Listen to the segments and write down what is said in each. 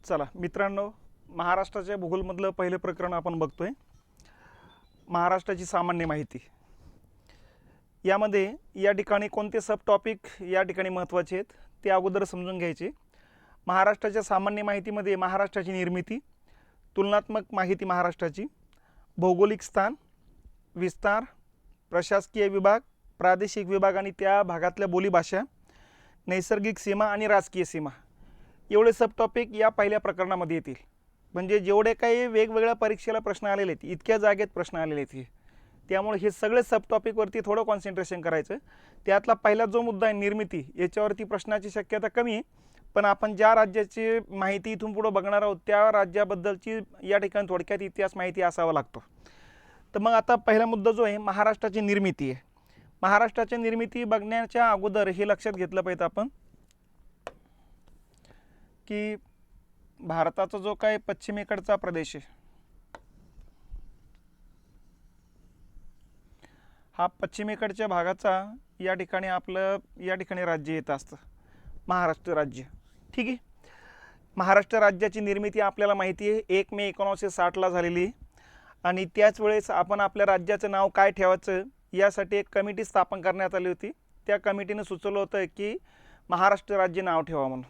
चला मित्रांनो, महाराष्ट्राच्या भूगोलमधलं पहिलं प्रकरण आपण बघतोय. महाराष्ट्राची सामान्य माहिती. यामध्ये या ठिकाणी कोणते सब टॉपिक या ठिकाणी महत्त्वाचे आहेत ते अगोदर समजून घ्यायचे. महाराष्ट्राच्या सामान्य माहितीमध्ये महाराष्ट्राची निर्मिती, तुलनात्मक माहिती महाराष्ट्राची, भौगोलिक स्थान, विस्तार, प्रशासकीय विभाग, प्रादेशिक विभाग आणि त्या भागातल्या बोलीभाषा, नैसर्गिक सीमा आणि राजकीय सीमा, एवढे सब टॉपिक या पहिल्या प्रकरणामध्ये येतील. म्हणजे जेवढे काही वेगवेगळ्या परीक्षेला प्रश्न आलेले आहेत, इतक्या जागेत प्रश्न आलेले आहेत, त्यामुळे हे सगळे सब टॉपिकवरती थोडं कॉन्सन्ट्रेशन करायचं. त्यातला पहिला जो मुद्दा आहे निर्मिती, याच्यावरती प्रश्नाची शक्यता कमी आहे. पण आपण ज्या राज्याची माहिती इथून पुढे बघणार आहोत त्या राज्याबद्दलची या ठिकाणी थोडक्यात इतिहास माहिती असावा लागतो. तर मग आता पहिला मुद्दा जो आहे महाराष्ट्राची निर्मिती आहे. महाराष्ट्राची निर्मिती बघण्याच्या अगोदर हे लक्षात घेतलं पाहिजे आपण की भारताचा जो काही पश्चिमेकडचा प्रदेश आहे, हा पश्चिमेकडच्या भागाचा या ठिकाणी आपलं या ठिकाणी राज्य येत असतं, महाराष्ट्र राज्य. ठीक आहे. महाराष्ट्र राज्याची निर्मिती आपल्याला माहिती आहे 1 मे 1960ला झालेली आहे. आणि त्याच वेळेस आपण आपल्या राज्याचं नाव काय ठेवायचं यासाठी एक कमिटी स्थापन करण्यात आली होती. त्या कमिटीने सुचवलं होतं की महाराष्ट्र राज्य नाव ठेवा म्हणून.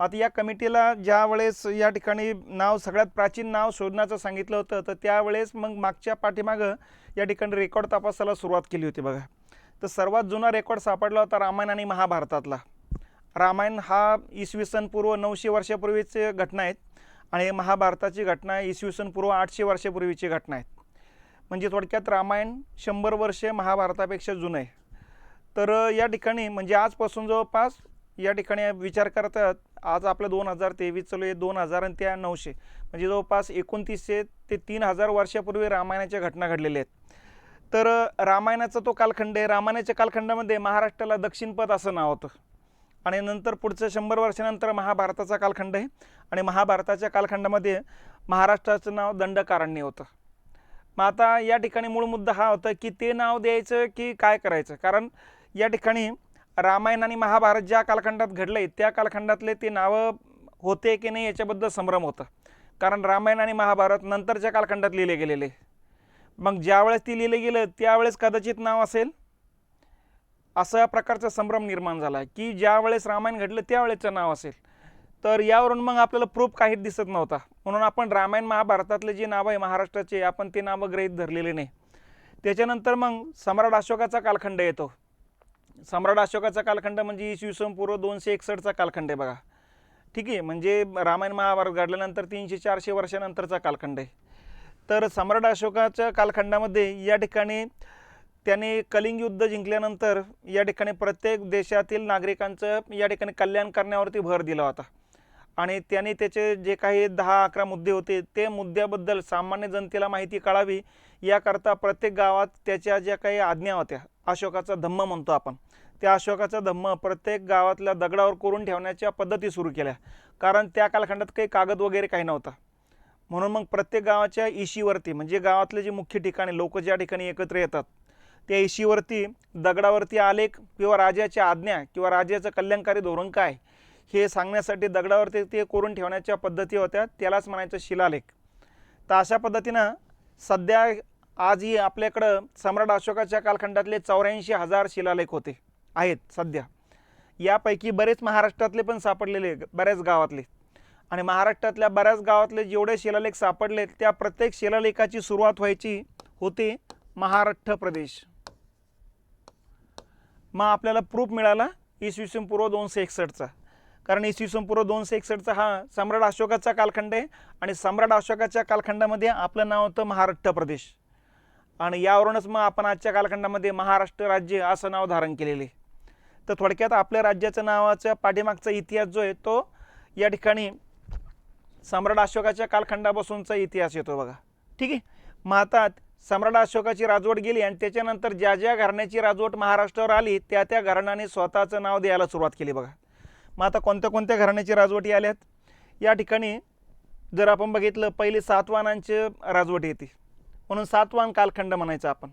आता या कमिटीला ज्या वेळेस या ठिकाणी नाव सगळ्यात प्राचीन नाव शोधण्याचं सांगितलं होतं, तर त्यावेळेस मग मागच्या पाठीमागं या ठिकाणी रेकॉर्ड तपासायला सुरुवात केली होती बघा. तर सर्वात जुना रेकॉर्ड सापडला होता रामायण आणि महाभारतातला. रामायण हा इसवी सन पूर्व 900 वर्षापूर्वीची घटना आहेत आणि महाभारताची घटना इसवी सन पूर्व 800 वर्षापूर्वीची घटना आहेत. म्हणजे थोडक्यात रामायण 100 वर्षे महाभारतापेक्षा जुनं आहे. तर या ठिकाणी म्हणजे आजपासून जवळपास या ठिकाणी विचार करतात, आज आपलं 2023 चालू आहे, 2000 आणि त्या 900 म्हणजे जवळपास 2900 ते 3000 वर्षापूर्वी रामायणाच्या घटना घडलेल्या आहेत. तर रामायणाचा तो कालखंड आहे. रामायणाच्या कालखंडामध्ये महाराष्ट्राला दक्षिणपथ असं नाव होतं. आणि नंतर पुढचं 100 वर्षानंतर महाभारताचा कालखंड आहे आणि महाभारताच्या कालखंडामध्ये महाराष्ट्राचं नाव दंडकारण्य होतं. मग आता या ठिकाणी मूळ मुद्दा हा होता की ते नाव द्यायचं की काय करायचं. कारण या ठिकाणी रामायण आणि महाभारत ज्या कालखंडात घडले त्या कालखंडातले ते नावं होते की नाही याच्याबद्दल संभ्रम होता. कारण रामायण आणि महाभारत नंतरच्या कालखंडात लिहिले गेलेले. मग ज्यावेळेस ती लिहिले गेलं त्यावेळेस कदाचित नाव असेल असा प्रकारचा संभ्रम निर्माण झाला की ज्या वेळेस रामायण घडलं त्यावेळेचं नाव असेल. तर यावरून मग आपल्याला प्रूफ काहीच दिसत नव्हता. म्हणून आपण रामायण महाभारतातले जे नाव आहे महाराष्ट्राचे आपण ते नावं गृहीत धरलेले नाही. त्याच्यानंतर मग सम्राट अशोकाचा कालखंड येतो. सम्राट अशोकाचा कालखंड म्हणजे इसवी सन पूर्व 261चा कालखंड आहे बघा. ठीक आहे. म्हणजे रामायण महाभारत घडल्यानंतर 300-400 वर्षानंतरचा कालखंड आहे. तर सम्राट अशोकाच्या कालखंडामध्ये या ठिकाणी त्याने कलिंग युद्ध जिंकल्यानंतर या ठिकाणी प्रत्येक देशातील नागरिकांचं या ठिकाणी कल्याण करण्यावरती भर दिला होता. आणि त्याने त्याचे जे काही 10-11 मुद्दे होते ते मुद्द्याबद्दल सामान्य जनतेला माहिती कळावी याकरता प्रत्येक गावात त्याच्या ज्या काही आज्ञा होत्या, अशोकाचा धम्म म्हणतो आपण, त्या अशोकाचा धम्म प्रत्येक गावातल्या दगडावर कोरून ठेवण्याच्या पद्धती सुरू केल्या. कारण त्या कालखंडात काही कागद वगैरे काही नव्हता. म्हणून मग प्रत्येक गावाच्या इशीवरती म्हणजे गावातले जे मुख्य ठिकाणी लोक ज्या ठिकाणी एकत्र येतात त्या इशीवरती दगडावरती आलेख किंवा राजाच्या आज्ञा किंवा राजाचं कल्याणकारी धोरण काय हे सांगण्यासाठी दगडावरती ते कोरून ठेवण्याच्या पद्धती होत्या. त्यालाच म्हणायचं शिलालेख. तर अशा पद्धतीनं सध्या आजही आपल्याकडं सम्राट अशोकाच्या कालखंडातले 84,000 शिलालेख होते आहेत सध्या. यापैकी बरेच महाराष्ट्रातले पण सापडलेले बऱ्याच गावातले. आणि महाराष्ट्रातल्या बऱ्याच गावातले जेवढे शिलालेख सापडले त्या प्रत्येक शिलालेखाची सुरुवात व्हायची होते महाराष्ट्र प्रदेश. मग आपल्याला प्रूफ मिळाला इसवी सन पूर्व 261चा. कारण इसवी सन पूर्व 261चा हा सम्राट अशोकाचा कालखंड आहे आणि सम्राट अशोकाच्या कालखंडामध्ये आपलं नाव होतं महाराष्ट्र प्रदेश. आणि यावरूनच मग आपण आजच्या कालखंडामध्ये महाराष्ट्र राज्य असं नाव धारण केलेले. तर थोडक्यात आपल्या राज्याचं नावाच्या पाठीमागचा इतिहास जो आहे तो या ठिकाणी सम्राट अशोकाच्या कालखंडापासूनचा इतिहास येतो बघा. ठीक आहे. मग आता सम्राट अशोकाची राजवट गेली आणि त्याच्यानंतर ज्या ज्या घराण्याची राजवट महाराष्ट्रावर आली त्या त्या घराण्याने स्वतःचं नाव द्यायला सुरुवात केली बघा. मग आता कोणत्या कोणत्या घराण्याची राजवटी आल्यात या ठिकाणी जर आपण बघितलं, पहिले सातवाहनांची राजवट येते म्हणून सातवाहन कालखंड म्हणायचं आपण.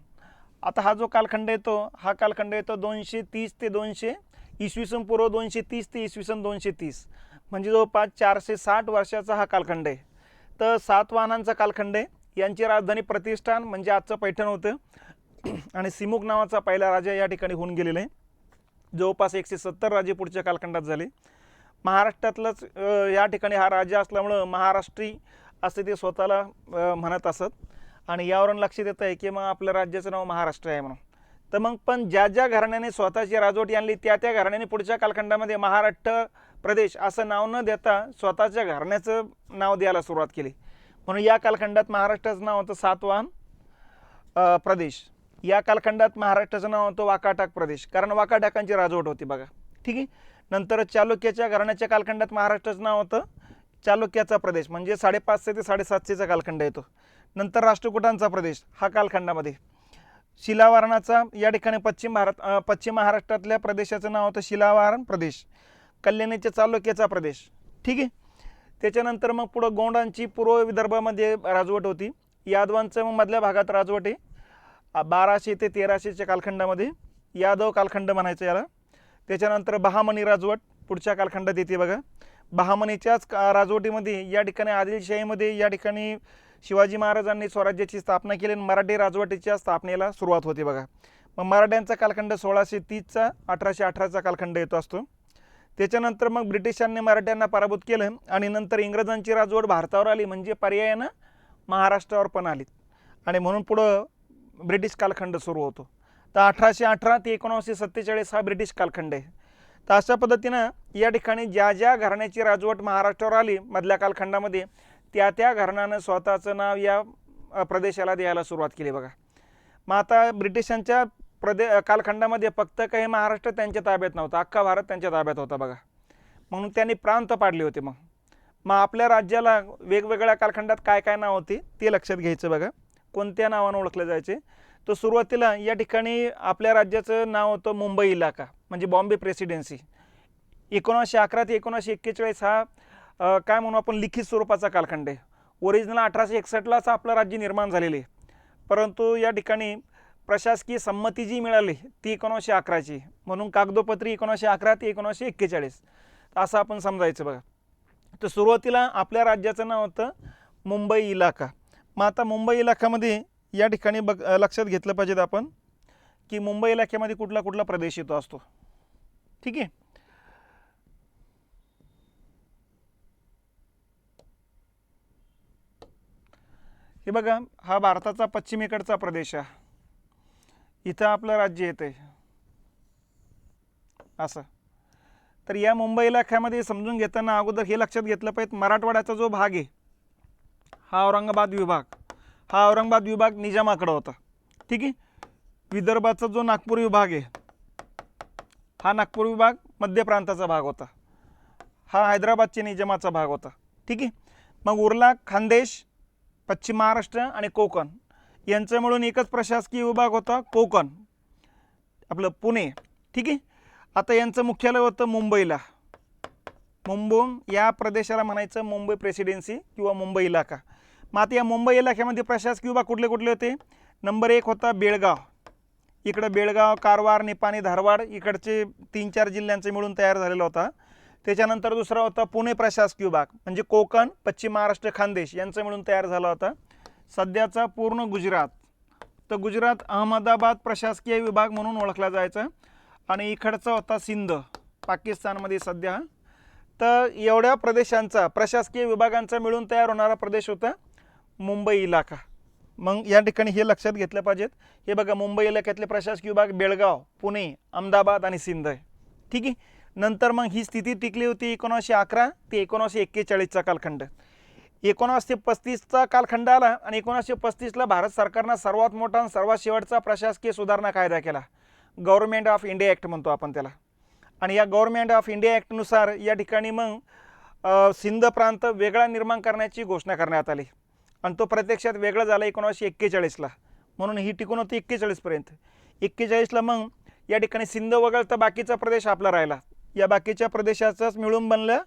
आता हा जो कालखंड येतो हा कालखंड येतो 230 ते 200 इसवी सन पूर्व 230 ते इसवी सन 230. म्हणजे जवळपास 460 वर्षाचा हा कालखंड आहे. तर सातवाहनांचा कालखंड आहे. यांची राजधानी प्रतिष्ठान म्हणजे आजचं पैठण होतं आणि सिमुक नावाचा पहिला राजा या ठिकाणी होऊन गेलेला आहे. जवळपास 170 राजे पुढच्या कालखंडात झाले. महाराष्ट्रातलंच या ठिकाणी हा राजा असल्यामुळं महाराष्ट्री असे ते स्वतःला म्हणत असत आणि यावरून लक्षात येतं आहे की मग आपल्या राज्याचं नाव महाराष्ट्र आहे म्हणून. तर मग पण ज्या ज्या घराण्याने स्वतःची राजवटी आणली त्या त्या घराण्याने पुढच्या कालखंडामध्ये महाराष्ट्र प्रदेश असं नाव न देता स्वतःच्या घराण्याचं नाव द्यायला सुरुवात केली. म्हणून या कालखंडात महाराष्ट्राचं नाव होतं सातवाहन प्रदेश. या कालखंडात महाराष्ट्राचं नाव होतं वाकाटक प्रदेश, कारण वाकाटकांची राजवट होती बघा. ठीक आहे. नंतर चालुक्याच्या घराण्याच्या कालखंडात महाराष्ट्राचं नाव होतं चालुक्याचा प्रदेश, म्हणजे 550 ते 750चा कालखंड येतो. नंतर राष्ट्रकूटांचा प्रदेश हा कालखंडामध्ये. शिलावारणाचा या ठिकाणी पश्चिम महाराष्ट्रातल्या प्रदेशाचं नाव होतं शिलावारण प्रदेश. कल्याणीच्या चालुक्याचा प्रदेश. ठीक आहे. त्याच्यानंतर मग पुढं गोंडांची पूर्व विदर्भामध्ये राजवट होती. यादवांचं मग मधल्या भागात राजवट आहे. 1200 ते 1300च्या कालखंडामध्ये यादव कालखंड म्हणायचं याला. त्याच्यानंतर बहामनी राजवट पुढच्या कालखंडात येते बघा. बहामनीच्याच राजवटीमध्ये या ठिकाणी आदिलशाहीमध्ये या ठिकाणी शिवाजी महाराजांनी स्वराज्याची स्थापना केली आणि मराठी राजवटीच्या स्थापनेला सुरुवात होते बघा. मग मराठ्यांचा कालखंड 1630चा 1818चा कालखंड येतो असतो. त्याच्यानंतर मग ब्रिटिशांनी मराठ्यांना पराभूत केलं आणि नंतर इंग्रजांची राजवट भारतावर आली, म्हणजे पर्यायानं महाराष्ट्रावर पण आली आणि म्हणून पुढं ब्रिटिश कालखंड सुरू होतो. तर 1818 ते 1947 हा ब्रिटिश कालखंड आहे. तर अशा पद्धतीनं या ठिकाणी ज्या ज्या घराण्याची राजवट महाराष्ट्रावर आली मधल्या कालखंडामध्ये त्या त्या घराण्यानं स्वतःचं नाव या प्रदेशाला द्यायला सुरुवात केली बघा. मग आता ब्रिटिशांच्या कालखंडामध्ये फक्त काही महाराष्ट्र त्यांच्या ताब्यात नव्हता, अख्खा भारत त्यांच्या ताब्यात होता बघा. म्हणून त्यांनी प्रांत पाडले होते. मग आपल्या राज्याला वेगवेगळ्या कालखंडात काय काय नाव होते ते लक्षात घ्यायचं बघा. कोणत्या नावानं ओळखले जायचे. तर सुरुवातीला या ठिकाणी आपल्या राज्याचं नाव होतं मुंबई इलाका, म्हणजे बॉम्बे प्रेसिडेन्सी. 1911 ते 1941 हा काय म्हणू आपण लिखित स्वरूपाचा कालखंड आहे. ओरिजिनल 1861लाच आपलं राज्य निर्माण झालेले आहे, परंतु या ठिकाणी प्रशासकीय संमती जी मिळाली ती 1911ची, म्हणून कागदोपत्री 1911 ते 1941 असं आपण समजायचं बघा. तर सुरुवातीला आपल्या राज्याचं नाव होतं मुंबई इलाका. मग आता मुंबई इलाक्यामध्ये या ठिकाणी लक्षात घेतलं पाहिजेत आपण की मुंबई इलाक्यामध्ये कुठला कुठला प्रदेश येतो असतो. ठीक आहे. हे बघा, हा भारताचा पश्चिमेकडचा प्रदेश आहे. इथं आपलं राज्य येते असं. तर या मुंबई इलाख्यामध्ये समजून घेताना अगोदर हे लक्षात घेतलं पाहिजे, मराठवाड्याचा जो भाग आहे हा औरंगाबाद विभाग, हा औरंगाबाद विभाग निजामाकडे होता. ठीक आहे. विदर्भाचा जो नागपूर विभाग आहे हा नागपूर विभाग मध्य प्रांताचा भाग होता. हा हैदराबादच्या निजामाचा भाग होता. ठीक आहे. मग उरला खानदेश, पश्चिम महाराष्ट्र आणि कोकण यांचं मिळून एकच प्रशासकीय विभाग होता कोकण, आपलं पुणे. ठीक आहे. आता यांचं मुख्यालय होतं मुंबईला. मुंबई या प्रदेशाला म्हणायचं मुंबई प्रेसिडेन्सी किंवा मुंबई इलाका. मग आता या मुंबई इलाक्यामध्ये प्रशासकीय विभाग कुठले कुठले होते. नंबर 1 होता बेळगाव. इकडं बेळगाव, कारवार, निपाणी, धारवाड इकडचे 3-4 जिल्ह्यांचे मिळून तयार झालेला होता. त्याच्यानंतर दुसरा होता पुणे प्रशासकीय विभाग, म्हणजे कोकण, पश्चिम महाराष्ट्र, खानदेश यांचं मिळून तयार झाला होता. सध्याचा पूर्ण गुजरात, तर गुजरात अहमदाबाद प्रशासकीय विभाग म्हणून ओळखला जायचा. आणि इकडचा होता सिंध, पाकिस्तानमध्ये सध्या. तर एवढ्या प्रदेशांचा प्रशासकीय विभागांचा मिळून तयार होणारा प्रदेश होता मुंबई इलाका. मग या ठिकाणी हे लक्षात घेतलं पाहिजेत. हे बघा, मुंबई इलाक्यातले प्रशासकीय विभाग बेळगाव, पुणे, अहमदाबाद आणि सिंध आहे. ठीक आहे. नंतर मग ही स्थिती टिकली होती 1911 ते 1941चा कालखंड. 1935चा कालखंड आला आणि 1935ला भारत सरकारनं सर्वात मोठा आणि सर्वात शेवटचा प्रशासकीय सुधारणा कायदा केला, गव्हर्नमेंट ऑफ इंडिया ॲक्ट म्हणतो आपण त्याला. आणि या गव्हर्नमेंट ऑफ इंडिया ॲक्टनुसार या ठिकाणी मग सिंध प्रांत वेगळा निर्माण करण्याची घोषणा करण्यात आली आणि तो प्रत्यक्षात वेगळा झाला 1941ला. म्हणून ही टिकून होती 41पर्यंत. 41ला मग या ठिकाणी सिंध वगळता बाकीचा प्रदेश आपला राहिला. या बाकीच्या प्रदेशाचाच मिळून बनलं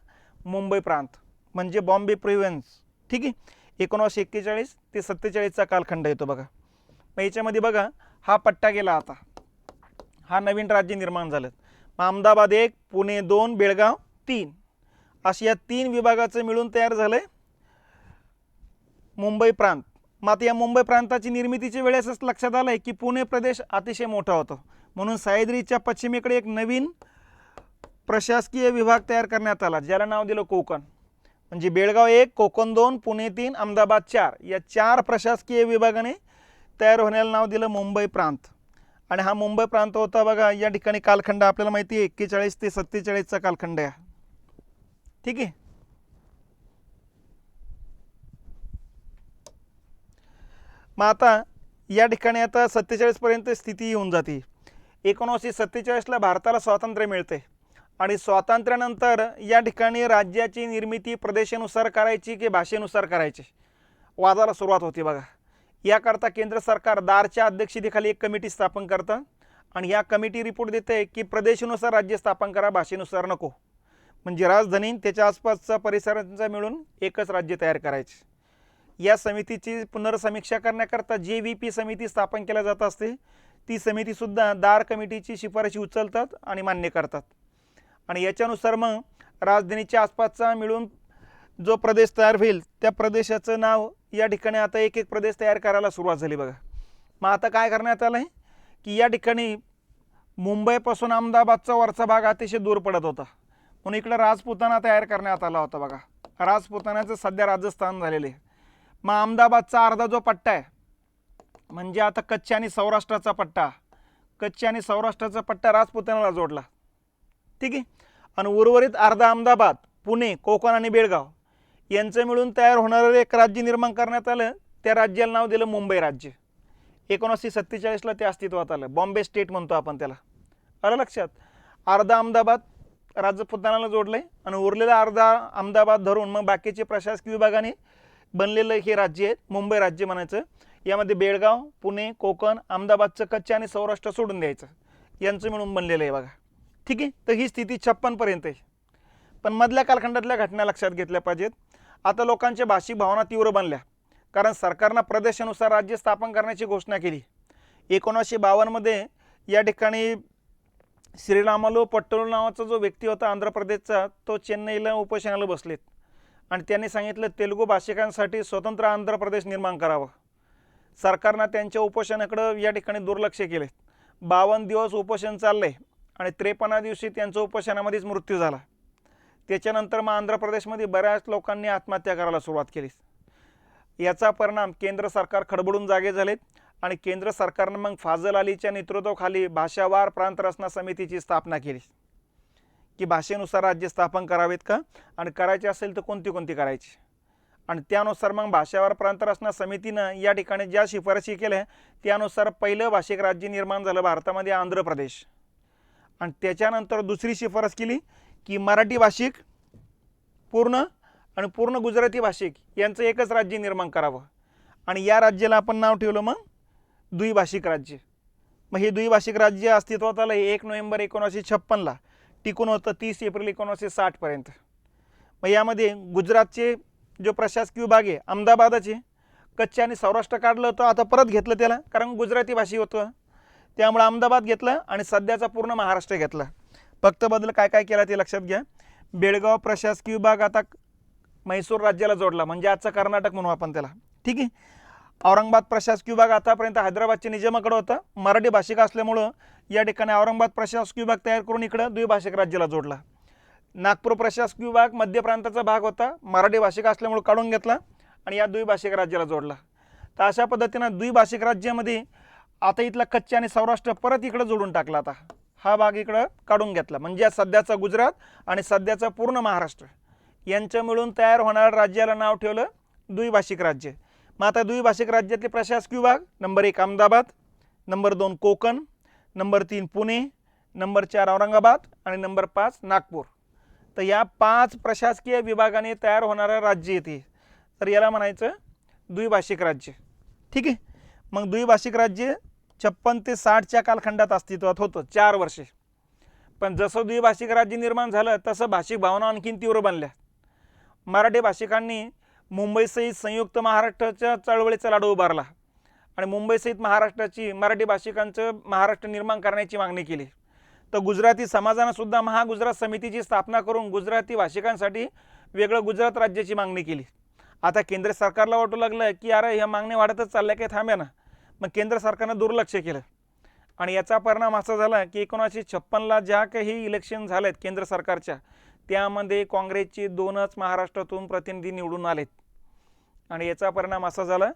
मुंबई प्रांत, म्हणजे बॉम्बे प्रोव्हिन्स. ठीक आहे. 1941 ते 47चा कालखंड येतो बघा. मग याच्यामध्ये बघा, हा पट्टा गेला. आता हा नवीन राज्य निर्माण झालं. अहमदाबाद 1, पुणे 2, बेळगाव 3 अशा या 3 विभागाचं मिळून तयार झालं आहे मुंबई प्रांत. मात्र या मुंबई प्रांताची निर्मितीच्या वेळेसच लक्षात आलं आहे की पुणे प्रदेश अतिशय मोठा होतो, म्हणून सह्याद्रीच्या पश्चिमेकडे एक नवीन प्रशासकीय विभाग तयार करण्यात आला, ज्याला नाव दिलं कोकण. म्हणजे बेळगाव 1, कोकण 2, पुणे 3, अहमदाबाद 4 या 4 प्रशासकीय विभागाने तयार होण्याला नाव दिलं मुंबई प्रांत. आणि हा मुंबई प्रांत होता बघा, या ठिकाणी कालखंड आपल्याला माहिती आहे 41 ते 47चा कालखंड आहे. ठीक आहे. मग आता या ठिकाणी आता 47 पर्यंत स्थिती येऊन जाते. 1947ला भारताला स्वातंत्र्य मिळते आणि स्वातंत्र्यानंतर या ठिकाणी राज्याची निर्मिती प्रदेशानुसार करायची की भाषेनुसार करायची वादाला सुरुवात होती बघा. याकरता केंद्र सरकार दारच्या अध्यक्षतेखाली एक कमिटी स्थापन करतं आणि या कमिटी रिपोर्ट देते की प्रदेशानुसार राज्य स्थापन करा, भाषेनुसार नको. म्हणजे राजधानी त्याच्या आसपासचा परिसरांचा मिळून एकच राज्य तयार करायचे. या समितीची पुनर्समीक्षा करण्याकरता JVP समिती स्थापन केल्या जात असते. ती समितीसुद्धा दार कमिटीची शिफारशी उचलतात आणि मान्य करतात. आणि याच्यानुसार मग राजधानीच्या आसपासचा मिळून जो प्रदेश तयार होईल त्या प्रदेशाचं नाव या ठिकाणी आता एक एक प्रदेश तयार करायला सुरुवात झाली बघा. मग आता काय करण्यात आलं आहे की या ठिकाणी मुंबईपासून अहमदाबादचा वरचा भाग अतिशय दूर पडत होता, म्हणून इकडं राजपुताना तयार करण्यात आला होता बघा. राजपुतानाचं सध्या राजस्थान झालेलं आहे. मग अहमदाबादचा अर्धा जो पट्टा आहे म्हणजे आता कच्छ आणि सौराष्ट्राचा पट्टा, कच्छ आणि सौराष्ट्राचा पट्टा राजपुतानाला जोडला. ठीक आहे. आणि उर्वरित अर्धा अहमदाबाद, पुणे, कोकण आणि बेळगाव यांचं मिळून तयार होणारं एक राज्य निर्माण करण्यात आलं. त्या राज्याला नाव दिलं मुंबई राज्य. 1947ला ते अस्तित्वात आलं. बॉम्बे स्टेट म्हणतो आपण त्याला. आलं लक्षात. अर्धा अहमदाबाद राजपुतानाला जोडलं आहे आणि उरलेला अर्धा अहमदाबाद धरून मग बाकीचे प्रशासकीय विभागाने बनलेलं हे राज्य आहे मुंबई राज्य म्हणायचं. यामध्ये बेळगाव, पुणे, कोकण, अहमदाबादचं कच्छ आणि सौराष्ट्र सोडून द्यायचं, यांचं मिळून बनलेलं आहे बघा. ठीक आहे. तर ही स्थिती 56 पर्यंत आहे. पण मधल्या कालखंडातल्या घटना लक्षात घेतल्या पाहिजेत. आता लोकांच्या भाषिक भावना तीव्र बनल्या, कारण सरकारनं प्रदेशानुसार राज्य स्थापन करण्याची घोषणा केली. 1952मध्ये या ठिकाणी श्रीरामालू पट्टलू नावाचा जो व्यक्ती होता आंध्र प्रदेशचा, तो चेन्नईला उपोषणाला बसलेत आणि त्यांनी सांगितलं तेलुगू भाषिकांसाठी स्वतंत्र आंध्र प्रदेश निर्माण करावं. सरकारनं त्यांच्या उपोषणाकडे या ठिकाणी दुर्लक्ष केले. 52 दिवस उपोषण चाललंय आणि 53 दिवशी त्यांचं उपोषणामध्येच मृत्यू झाला. त्याच्यानंतर मग आंध्र प्रदेशमध्ये बऱ्याच लोकांनी आत्महत्या करायला सुरुवात केली. याचा परिणाम केंद्र सरकार खडबडून जागे झालेत आणि केंद्र सरकारनं मग फाजल अलीच्या नेतृत्वाखाली भाषावार प्रांत रचना समितीची स्थापना केली की भाषेनुसार राज्य स्थापन करावेत का आणि करायचे असेल तर कोणती कोणती करायची. आणि त्यानुसार मग भाषावार प्रांत रचना समितीनं या ठिकाणी ज्या शिफारशी केल्या त्यानुसार पहिलं भाषिक राज्य निर्माण झालं भारतामध्ये आंध्र प्रदेश. आणि त्याच्यानंतर दुसरी शिफारस केली की मराठी भाषिक पूर्ण आणि पूर्ण गुजराती भाषिक यांचं एकच राज्य निर्माण करावं. आणि या राज्याला आपण नाव ठेवलं मग द्विभाषिक राज्य. मग हे द्विभाषिक राज्य अस्तित्वात आलं 1 नोव्हेंबर 1956ला, टिकून होतं 30 एप्रिल 1960 पर्यंत. मग यामध्ये गुजरातचे जो प्रशासकीय विभाग आहे अहमदाबादाचे, कच्छ आणि सौराष्ट्र काढलं होतं, आता परत घेतलं त्याला, कारण गुजराती भाषी होतं त्यामुळे अहमदाबाद घेतलं आणि सध्याचा पूर्ण महाराष्ट्र घेतला. फक्त बदल काय काय केला ते लक्षात घ्या. बेळगाव प्रशासकीय विभाग आता म्हैसूर राज्याला जोडला, म्हणजे आजचं कर्नाटक म्हणू आपण त्याला. ठीक आहे. औरंगाबाद प्रशासकीय विभाग आतापर्यंत हैदराबादच्या निजामाकडे होता. मराठी भाषिक असल्यामुळं या ठिकाणी औरंगाबाद प्रशासकीय विभाग तयार करून इकडं द्विभाषिक राज्याला जोडला. नागपूर प्रशासकीय विभाग मध्य प्रांताचा भाग होता, मराठी भाषिक असल्यामुळे काढून घेतला आणि या द्विभाषिक राज्याला जोडला. तर अशा पद्धतीनं द्विभाषिक राज्यामध्ये आता इथला कच्छ आणि सौराष्ट्र परत इकडं जोडून टाकला. आता हा भाग इकडं काढून घेतला, म्हणजे सध्याचा गुजरात आणि सध्याचा पूर्ण महाराष्ट्र यांचं मिळून तयार होणाऱ्या राज्याला नाव ठेवलं द्विभाषिक राज्य. मग आता द्विभाषिक राज्यातले प्रशासकीय विभाग number 1 Ahmedabad, number 2 Konkan, number 3 Pune, number 4 Aurangabad आणि नंबर 5 नागपूर. तर या 5 प्रशासकीय विभागाने तयार होणारं राज्य येते, तर याला म्हणायचं द्विभाषिक राज्य. ठीक आहे. मग द्विभाषिक राज्य 56 ते 60च्या कालखंडात अस्तित्वात होतं 4 वर्षे. पण जसं द्विभाषिक राज्य निर्माण झालं तसं भाषिक भावना आणखीन तीव्र बनल्या. मराठी भाषिकांनी मुंबईसहित संयुक्त महाराष्ट्राच्या चळवळीचा लाडू उभारला आणि मुंबईसहित महाराष्ट्राची मराठी भाषिकांचं महाराष्ट्र निर्माण करण्याची मागणी केली. तर गुजराती समाजानं सुद्धा महागुजरात समितीची स्थापना करून गुजराती भाषिकांसाठी वेगळं गुजरात राज्याची मागणी केली. आता केंद्र सरकारला वाटू लागलं की अरे ह्या मागणी वाढतच चालल्या, काही थांब्या ना. मग केंद्र सरकारनं दुर्लक्ष केलं आणि याचा परिणाम असा झाला की 1956ला ज्या काही इलेक्शन झालेत केंद्र सरकारच्या, त्यामध्ये काँग्रेसचे 2च महाराष्ट्रातून प्रतिनिधी निवडून आलेत. आणि याचा परिणाम असा झाला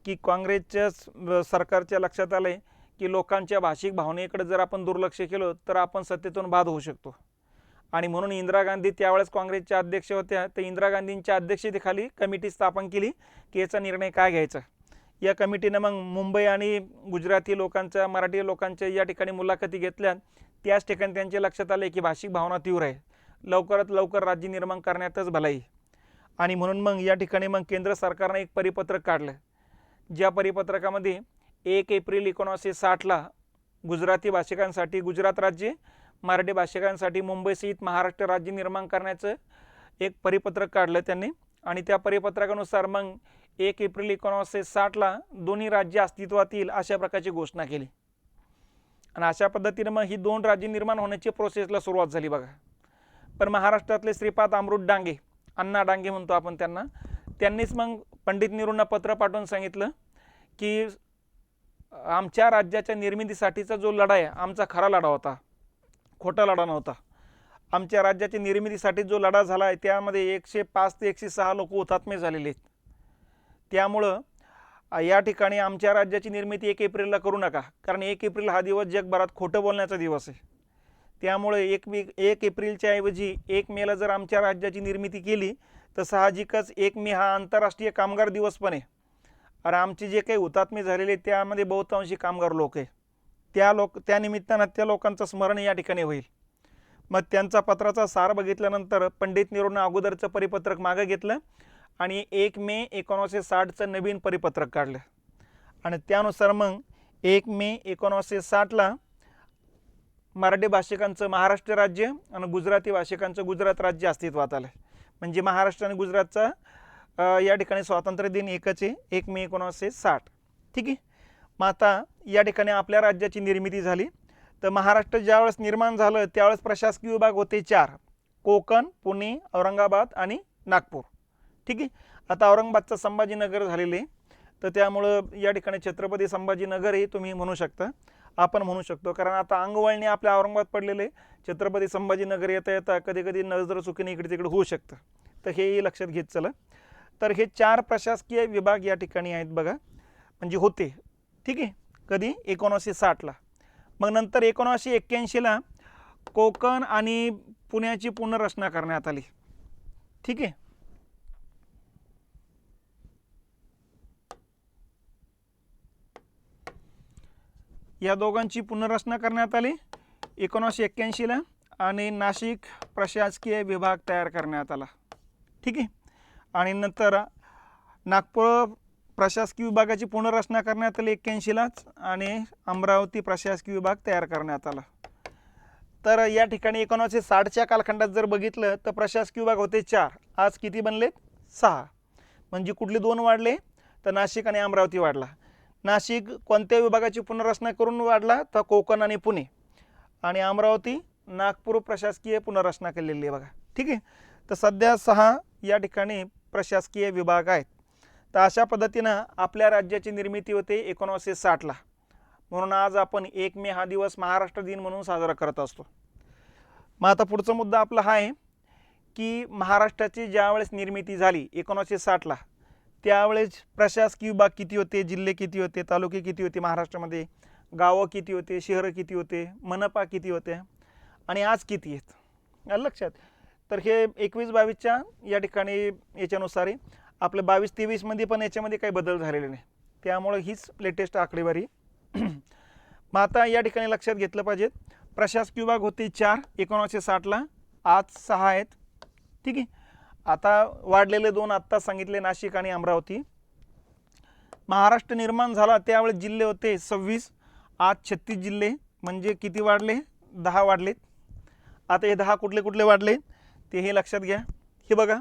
की काँग्रेसच्या सरकारच्या लक्षात आले की लोकांच्या भाषिक भावनेकडे जर आपण दुर्लक्ष केलं तर आपण सत्तेतून बाद होऊ शकतो. आणि म्हणून इंदिरा गांधी त्यावेळेस काँग्रेसच्या अध्यक्ष होत्या, तर इंदिरा गांधींच्या अध्यक्षतेखाली कमिटी स्थापन केली की याचा निर्णय काय घ्यायचा. या कमिटीनं मग मुंबई आणि गुजराती लोकांच्या, मराठी लोकांच्या या ठिकाणी मुलाखती घेतल्या. त्याच ठिकाणी त्यांच्या लक्षात आले की भाषिक भावना तीव्र आहे, लवकरात लवकर राज्य निर्माण करण्यातच भलाई. आणि म्हणून मग या ठिकाणी मग केंद्र सरकारने एक परिपत्रक काढलं, ज्या परिपत्रकामध्ये 1 एप्रिल 1960ला गुजराती भाषिकांसाठी गुजरात राज्य, मराठी भाषिकांसाठी मुंबईसहित महाराष्ट्र राज्य निर्माण करण्याचं एक परिपत्रक काढलं त्यांनी. आणि त्या परिपत्रकानुसार मग 1 एप्रिल 1960ला दोन्ही राज्य अस्तित्वात येईल अशा प्रकारची घोषणा केली. आणि अशा पद्धतीने मग ही 2 राज्य निर्माण होण्याची प्रोसेसला सुरुवात झाली बघा. पण महाराष्ट्रातले श्रीपाद अमृत डांगे, अण्णा डांगे म्हणतो आपण त्यांना, त्यांनीच मग पंडित नेहरूंना पत्र पाठवून सांगितलं की आमच्या राज्याच्या निर्मितीसाठीचा जो लढा आहे आमचा खरा लढा होता, खोटा लढा नव्हता. आमच्या राज्याच्या निर्मितीसाठी जो लढा झाला आहे त्यामध्ये 105 ते 106 लोक हुतात्मे झालेले आहेत. त्यामुळं या ठिकाणी आमच्या राज्याची निर्मिती 1 एप्रिलला करू नका, कारण 1 एप्रिल हा दिवस जगभरात खोटं बोलण्याचा दिवस आहे. त्यामुळे 1 एप्रिलच्या ऐवजी 1 मेला जर आमच्या राज्याची निर्मिती केली तर साहजिकच 1 मे हा आंतरराष्ट्रीय कामगार दिवस पण आहे. आणि आमचे जे काही हुतात्मे झालेले त्यामध्ये बहुतांशी कामगार लोक आहे. त्या निमित्तानं त्या लोकांचं स्मरण या ठिकाणी होईल. मग त्यांचा पत्राचा सार बघितल्यानंतर पंडित नेहरूंना अगोदरचं परिपत्रक मागे घेतलं आणि 1 मे 1960चं नवीन परिपत्रक काढलं. आणि त्यानुसार मग 1 मे 1960ला मराठी भाषिकांचं महाराष्ट्र राज्य आणि गुजराती भाषिकांचं गुजरात राज्य अस्तित्वात आलं. म्हणजे महाराष्ट्र आणि गुजरातचा या ठिकाणी स्वातंत्र्य दिन एकच आहे, 1 मे 1960. ठीक आहे. मग आता या ठिकाणी आपल्या राज्याची निर्मिती झाली. तर महाराष्ट्र ज्यावेळेस निर्माण झालं त्यावेळेस प्रशासकीय विभाग होते 4: कोकण, पुणे, औरंगाबाद आणि नागपूर. ठीक आहे. आता औरंगाबादचं संभाजीनगर झालेले, तर त्यामुळं या ठिकाणी छत्रपती संभाजीनगरही तुम्ही म्हणू शकता, आपण म्हणू शकतो. कारण आता अंगवळणी आपल्या औरंगाबाद पडलेले, छत्रपती संभाजीनगर येता येता कधी कधी नजर चुकीने इकडे तिकडे होऊ शकतं, तर हेही लक्षात घेत चला. तर हे 4 प्रशासकीय विभाग या ठिकाणी आहेत बघा, म्हणजे होते. ठीक आहे. कधी 1960ला. मग नंतर 1981ला कोकण आणि पुण्याची पुनर्रचना करण्यात आली. ठीक आहे. या दोघांची पुनर्रचना करण्यात आली 1981ला आणि नाशिक प्रशासकीय विभाग तयार करण्यात आला. ठीक आहे. आणि नंतर नागपूर प्रशासकीय विभागाची पुनर्रचना करण्यात आली 81लाच आणि अमरावती प्रशासकीय विभाग तयार करण्यात आला. तर या ठिकाणी 1960च्या कालखंडात जर बघितलं तर प्रशासकीय विभाग होते 4, आज किती बनले? 6. म्हणजे कुठले 2 वाढले? तर नाशिक आणि अमरावती वाढला. नाशिक कोणत्या विभागाची पुनर्रचना करून वाढला? तर कोकण आणि पुणे. आणि अमरावती नागपूर प्रशासकीय पुनर्रचना केलेली आहे बघा. ठीक आहे. तर सध्या 6 या ठिकाणी प्रशासकीय विभाग आहेत. तर अशा पद्धतीनं आपल्या राज्याची निर्मिती होते 1960ला. म्हणून आज आपण 1 मे हा दिवस महाराष्ट्र दिन म्हणून साजरा करत असतो. मग आता पुढचा मुद्दा आपला हा आहे की महाराष्ट्राची ज्यावेळेस निर्मिती झाली 1960ला, त्यावेळेस प्रशासकीय विभाग किती होते, जिल्हे किती होते, तालुके किती होते महाराष्ट्रामध्ये, गावं किती होते, शहरं किती होते, मनपा किती होते आणि आज किती आहेत लक्षात. तर हे 21-22च्या या ठिकाणी याच्यानुसार आपलं 22-23मध्ये पण याच्यामध्ये काही बदल झालेले नाही, त्यामुळे हीच लेटेस्ट आकडेवारी. मग आता या ठिकाणी लक्षात घेतलं पाहिजे, प्रशासकीय विभाग होते 4 1960ला, आज 6 आहेत. ठीक आहे. आता वाढलेले 2 आत्ता सांगितले, नाशिक आणि अमरावती. महाराष्ट्र निर्माण झाला त्यावेळेस जिल्हे होते 26, आज 36 जिल्हे, म्हणजे किती वाढले? 10 वाढलेत. आता हे 10 कुठले कुठले वाढले ते हे लक्षात घ्या. हे बघा,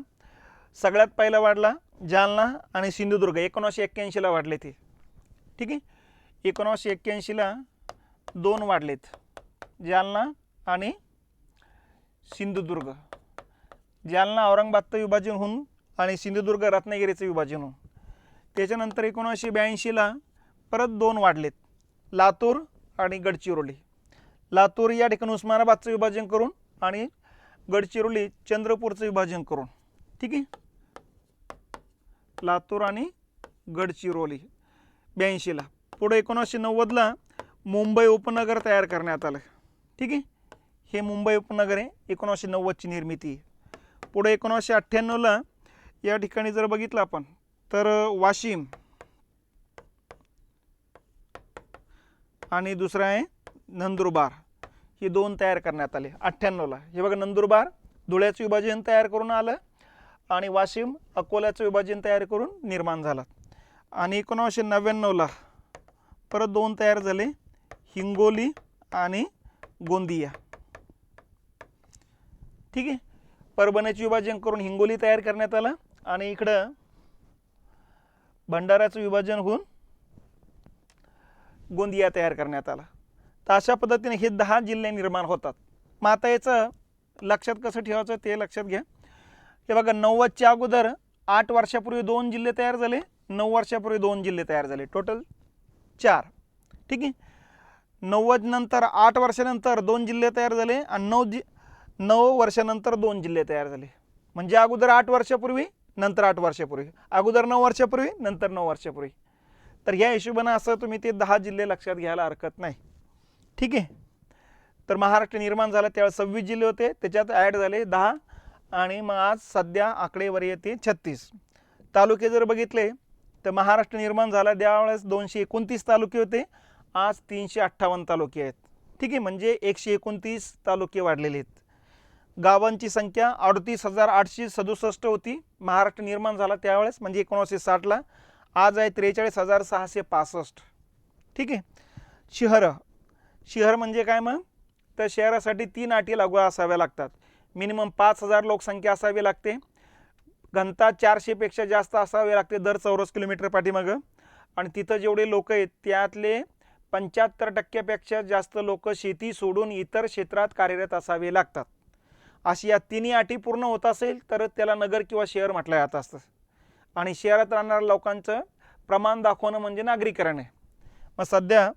सगळ्यात पहिला वाढला जालना आणि सिंधुदुर्ग, 1981ला वाढले ते. ठीक आहे. 1981ला 2 वाढलेत, जालना आणि सिंधुदुर्ग. जालना औरंगाबादचं विभाजन होऊन आणि सिंधुदुर्ग रत्नागिरीचं विभाजन होऊन. त्याच्यानंतर 1982ला परत 2 वाढलेत, लातूर आणि गडचिरोली. लातूर या ठिकाणी उस्मानाबादचं विभाजन करून आणि गडचिरोली चंद्रपूरचं विभाजन करून. ठीक आहे, लातूर आणि गडचिरोली 82ला. पुढे 1990ला मुंबई उपनगर तयार करण्यात आलं. ठीक आहे, हे मुंबई उपनगर आहे, 1990ची निर्मिती आहे. पुढे 1998ला या ठिकाणी जर बघितलं आपण तर वाशिम आणि दुसरं आहे नंदुरबार, ही 2 तयार करण्यात आले 98ला. हे बघा, नंदुरबार धुळ्याचं विभाजन तयार करून आलं आणि वाशिम अकोल्याचं विभाजन तयार करून निर्माण झालं. आणि 1999ला परत 2 तयार झाले, हिंगोली आणि गोंदिया. ठीक आहे, परभणीचे विभाजन करून हिंगोली तयार करण्यात आलं आणि इकडं भंडाऱ्याचं विभाजन होऊन गोंदिया तयार करण्यात आला. तर अशा पद्धतीने हे 10 जिल्हे निर्माण होतात. मग आता याचं लक्षात कसं ठेवायचं ते लक्षात घ्या. हे बघा, 90च्या अगोदर 8 वर्षापूर्वी 2 जिल्हे तयार झाले, 9 वर्षापूर्वी 2 जिल्हे तयार झाले, टोटल 4. ठीक आहे, 90 नंतर 8 वर्षानंतर 2 जिल्हे तयार झाले आणि 9 वर्षानंतर 2 जिल्हे तयार झाले. म्हणजे अगोदर 8 वर्षापूर्वी, नंतर 8 वर्षापूर्वी, अगोदर 9 वर्षापूर्वी, नंतर 9 वर्षापूर्वी. तर ह्या हिशोबानं असं तुम्ही ते 10 जिल्हे लक्षात घ्यायला हरकत नाही. ठीक आहे, तर महाराष्ट्र निर्माण झाला त्यावेळेस 26 जिल्हे होते, त्याच्यात ॲड झाले 10 आणि मग आज सध्या आकडेवारी येते 36. तालुके जर बघितले तर महाराष्ट्र निर्माण झाला त्यावेळेस 229 तालुके होते, आज 358 तालुके आहेत. ठीक आहे, म्हणजे 129 तालुके वाढलेले आहेत. गावांची संख्या 38,867 होती महाराष्ट्र निर्माण झाला त्यावेळेस, म्हणजे 1960ला. आज आहे 43,665. ठीक आहे, शहर म्हणजे काय मग, तर शहरासाठी 3 अटी लागू असाव्या लागतात. मिनिमम 5,000 लोकसंख्या असावी लागते, घनता 400पेक्षा जास्त असावी लागते दर चौरस किलोमीटर पाठीमागं, आणि तिथं जेवढे लोक आहेत त्यातले 75%पेक्षा जास्त लोक शेती सोडून इतर क्षेत्रात कार्यरत असावे लागतात. अशी या 3 अटी पूर्ण होत असेल तर त्याला नगर किंवा शहर म्हटलं जात असतं. आणि शहरात राहणाऱ्या लोकांचं प्रमाण दाखवणं म्हणजे नागरीकरण आहे. मग सध्या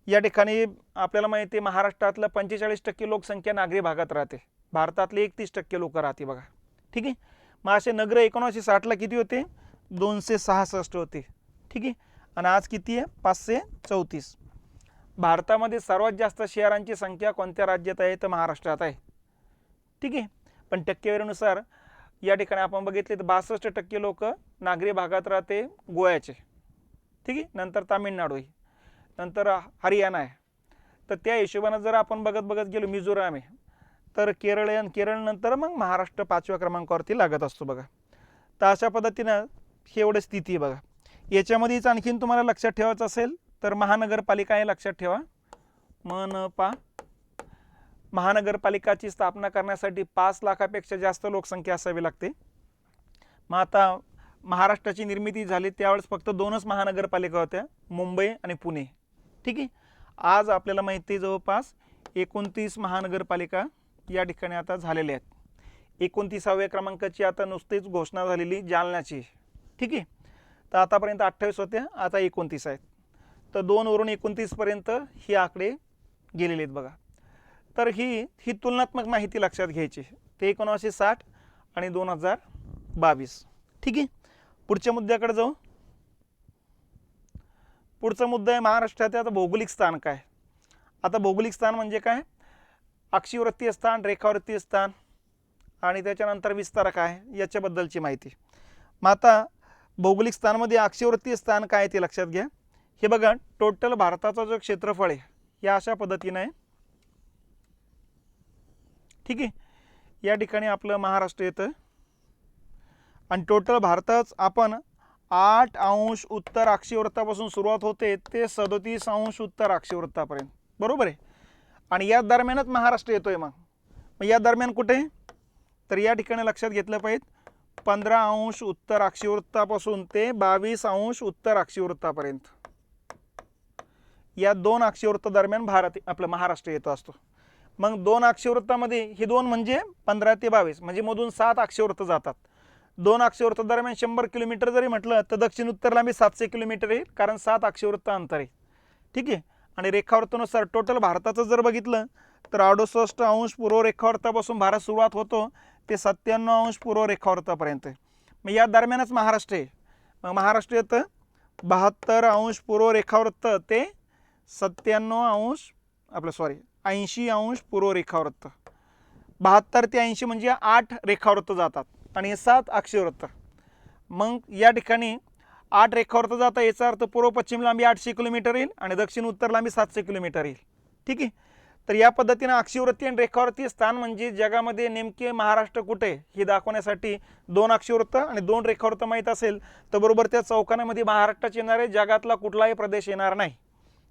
या ठिकाणी आपल्याला माहिती आहे महाराष्ट्रातलं 45% लोकसंख्या नागरी भागात राहते, भारतातले 31% लोक राहते बघा. ठीक आहे, मग असे नगर 1960ला किती होते, 266 होते. ठीक आहे, आणि आज किती आहे, 534. भारतामध्ये सर्वात जास्त शहरांची संख्या कोणत्या राज्यात आहे तर महाराष्ट्रात आहे. ठीक आहे, पण टक्केवारीनुसार या ठिकाणी आपण बघितले तर 62% लोक नागरी भागात राहते गोव्याचे. ठीक आहे, नंतर तामिळनाडू आहे, नंतर हरियाणा आहे. तर त्या हिशोबानं जर आपण बघत गेलो मिझोराम आहे, तर केरळ नंतर मग महाराष्ट्र 5व्या क्रमांकावरती लागत असतो बघा. तर अशा पद्धतीनं हे एवढी स्थिती आहे बघा. याच्यामध्येच आणखीन तुम्हाला लक्षात ठेवायचं असेल तर महानगरपालिका हे लक्षात ठेवा. मनपा महानगरपालिकाची स्थापना करण्यासाठी 5 लाखापेक्षा जास्त लोकसंख्या असावी लागते. मग आता महाराष्ट्राची निर्मिती झाली त्यावेळेस फक्त 2च महानगरपालिका होत्या, मुंबई आणि पुणे. ठीक आहे, आज आपल्याला माहिती आहे जवळपास 29 महानगरपालिका या ठिकाणी आता झालेल्या आहेत. 29व्या क्रमांकाची आता नुसतीच घोषणा झालेली जालन्याची. ठीक आहे, तर आतापर्यंत 28 होत्या, आता 29 आहेत. तर 2 वरून 29 पर्यंत ही आकडे गेलेले आहेत बघा. तर ही तुलनात्मक माहिती लक्षात घ्यायची. ते 1960 आणि 2022. ठीक आहे, पुढच्या मुद्द्याकडे जाऊ. पुढचा मुद्दा आहे महाराष्ट्रात आता भौगोलिक स्थान काय. आता भौगोलिक स्थान म्हणजे काय, अक्षीवृत्तीय स्थान, रेखावृत्तीय स्थान आणि त्याच्यानंतर विस्तार काय याच्याबद्दलची माहिती. मग आता भौगोलिक स्थानमध्ये अक्षीवृत्तीय स्थान काय ते लक्षात घ्या. हे बघा, टोटल भारताचा जो क्षेत्रफळ आहे या अशा पद्धतीने आहे. ठीक आहे, या ठिकाणी आपलं महाराष्ट्र येतं आणि टोटल भारताच आपण 8 अंश उत्तर अक्षीवृत्तापासून सुरुवात होते ते 37 अंश उत्तर अक्षीवृत्तापर्यंत, बरोबर आहे. आणि या दरम्यानच महाराष्ट्र येतोय. मग या दरम्यान कुठे, तर या ठिकाणी लक्षात घेतलं पाहिजे 15 अंश उत्तर अक्षीवृत्तापासून ते 22 अंश उत्तर अक्षीवृत्तापर्यंत या 2 अक्षीवृत्त दरम्यान आपलं महाराष्ट्र येतो असतो. मग 2 अक्षवृत्तामध्ये हे 2 म्हणजे 15 ते 22 म्हणजे मधून 7 अक्षवृत्त जातात. 2 अक्षवृत्त दरम्यान 100 किलोमीटर जरी म्हटलं तर दक्षिण उत्तर लांबी 700 किलोमीटर येईल, कारण 7 अक्षवृत्त अंतर आहे. ठीक आहे. आणि रेखावृत्तानुसार टोटल भारताचं जर बघितलं तर 68° पूर्व रेखावृत्तापासून भारत सुरुवात होतो ते 97° पूर्व रेखावृत्तापर्यंत. मग या दरम्यानच महाराष्ट्र आहे. मग महाराष्ट्र येतं 72° पूर्व रेखावृत्त ते 97° आपलं 80° पूर्व रेखावृत्त. 72 ते 80 म्हणजे 8 रेखावृत्त जातात आणि हे 7 अक्षवृत्त. मग या ठिकाणी 8 रेखावृत्त जातात, याचा अर्थ पूर्व पश्चिम लांबी 800 किलोमीटर येईल आणि दक्षिण उत्तर लांबी 700 किलोमीटर येईल. ठीक आहे. तर या पद्धतीने अक्षवृत्ती आणि रेखावृत्तीय स्थान म्हणजे जगामध्ये नेमके महाराष्ट्र कुठे हे दाखवण्यासाठी 2 अक्षवृत्त आणि 2 रेखावृत्त माहीत असेल तर बरोबर त्या चौकानामध्ये महाराष्ट्राचे येणारे जगातला कुठलाही प्रदेश येणार नाही.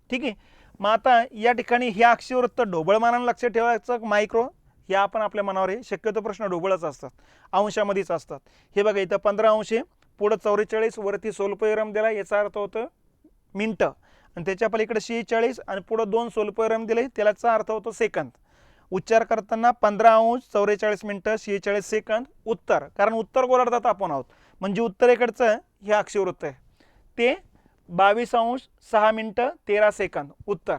ठीक आहे. मग आता या ठिकाणी हे अक्षवृत्त ढोबळमानानं लक्षात ठेवायचं मायक्रो हे आपण आपल्या मनावर आहे. शक्यतो प्रश्न ढोबळच असतात, अंशामध्येच असतात. हे बघा इथं 15° आहे, पुढं 44 वरती सोल्पविराम दिला, याचा अर्थ होतं मिनटं, आणि त्याच्या पलीकडे 46 आणि पुढं 2 सोल्पविराम दिले, त्याचा अर्थ होतो सेकंद. उच्चार करताना 15°, 44 मिनटं, 46 सेकंद उत्तर, कारण उत्तर गोलार्धात आपण आहोत म्हणजे उत्तरेकडचं हे अक्षवृत्त आहे ते 22°, 6 मिनटं 13 सेकंद उत्तर.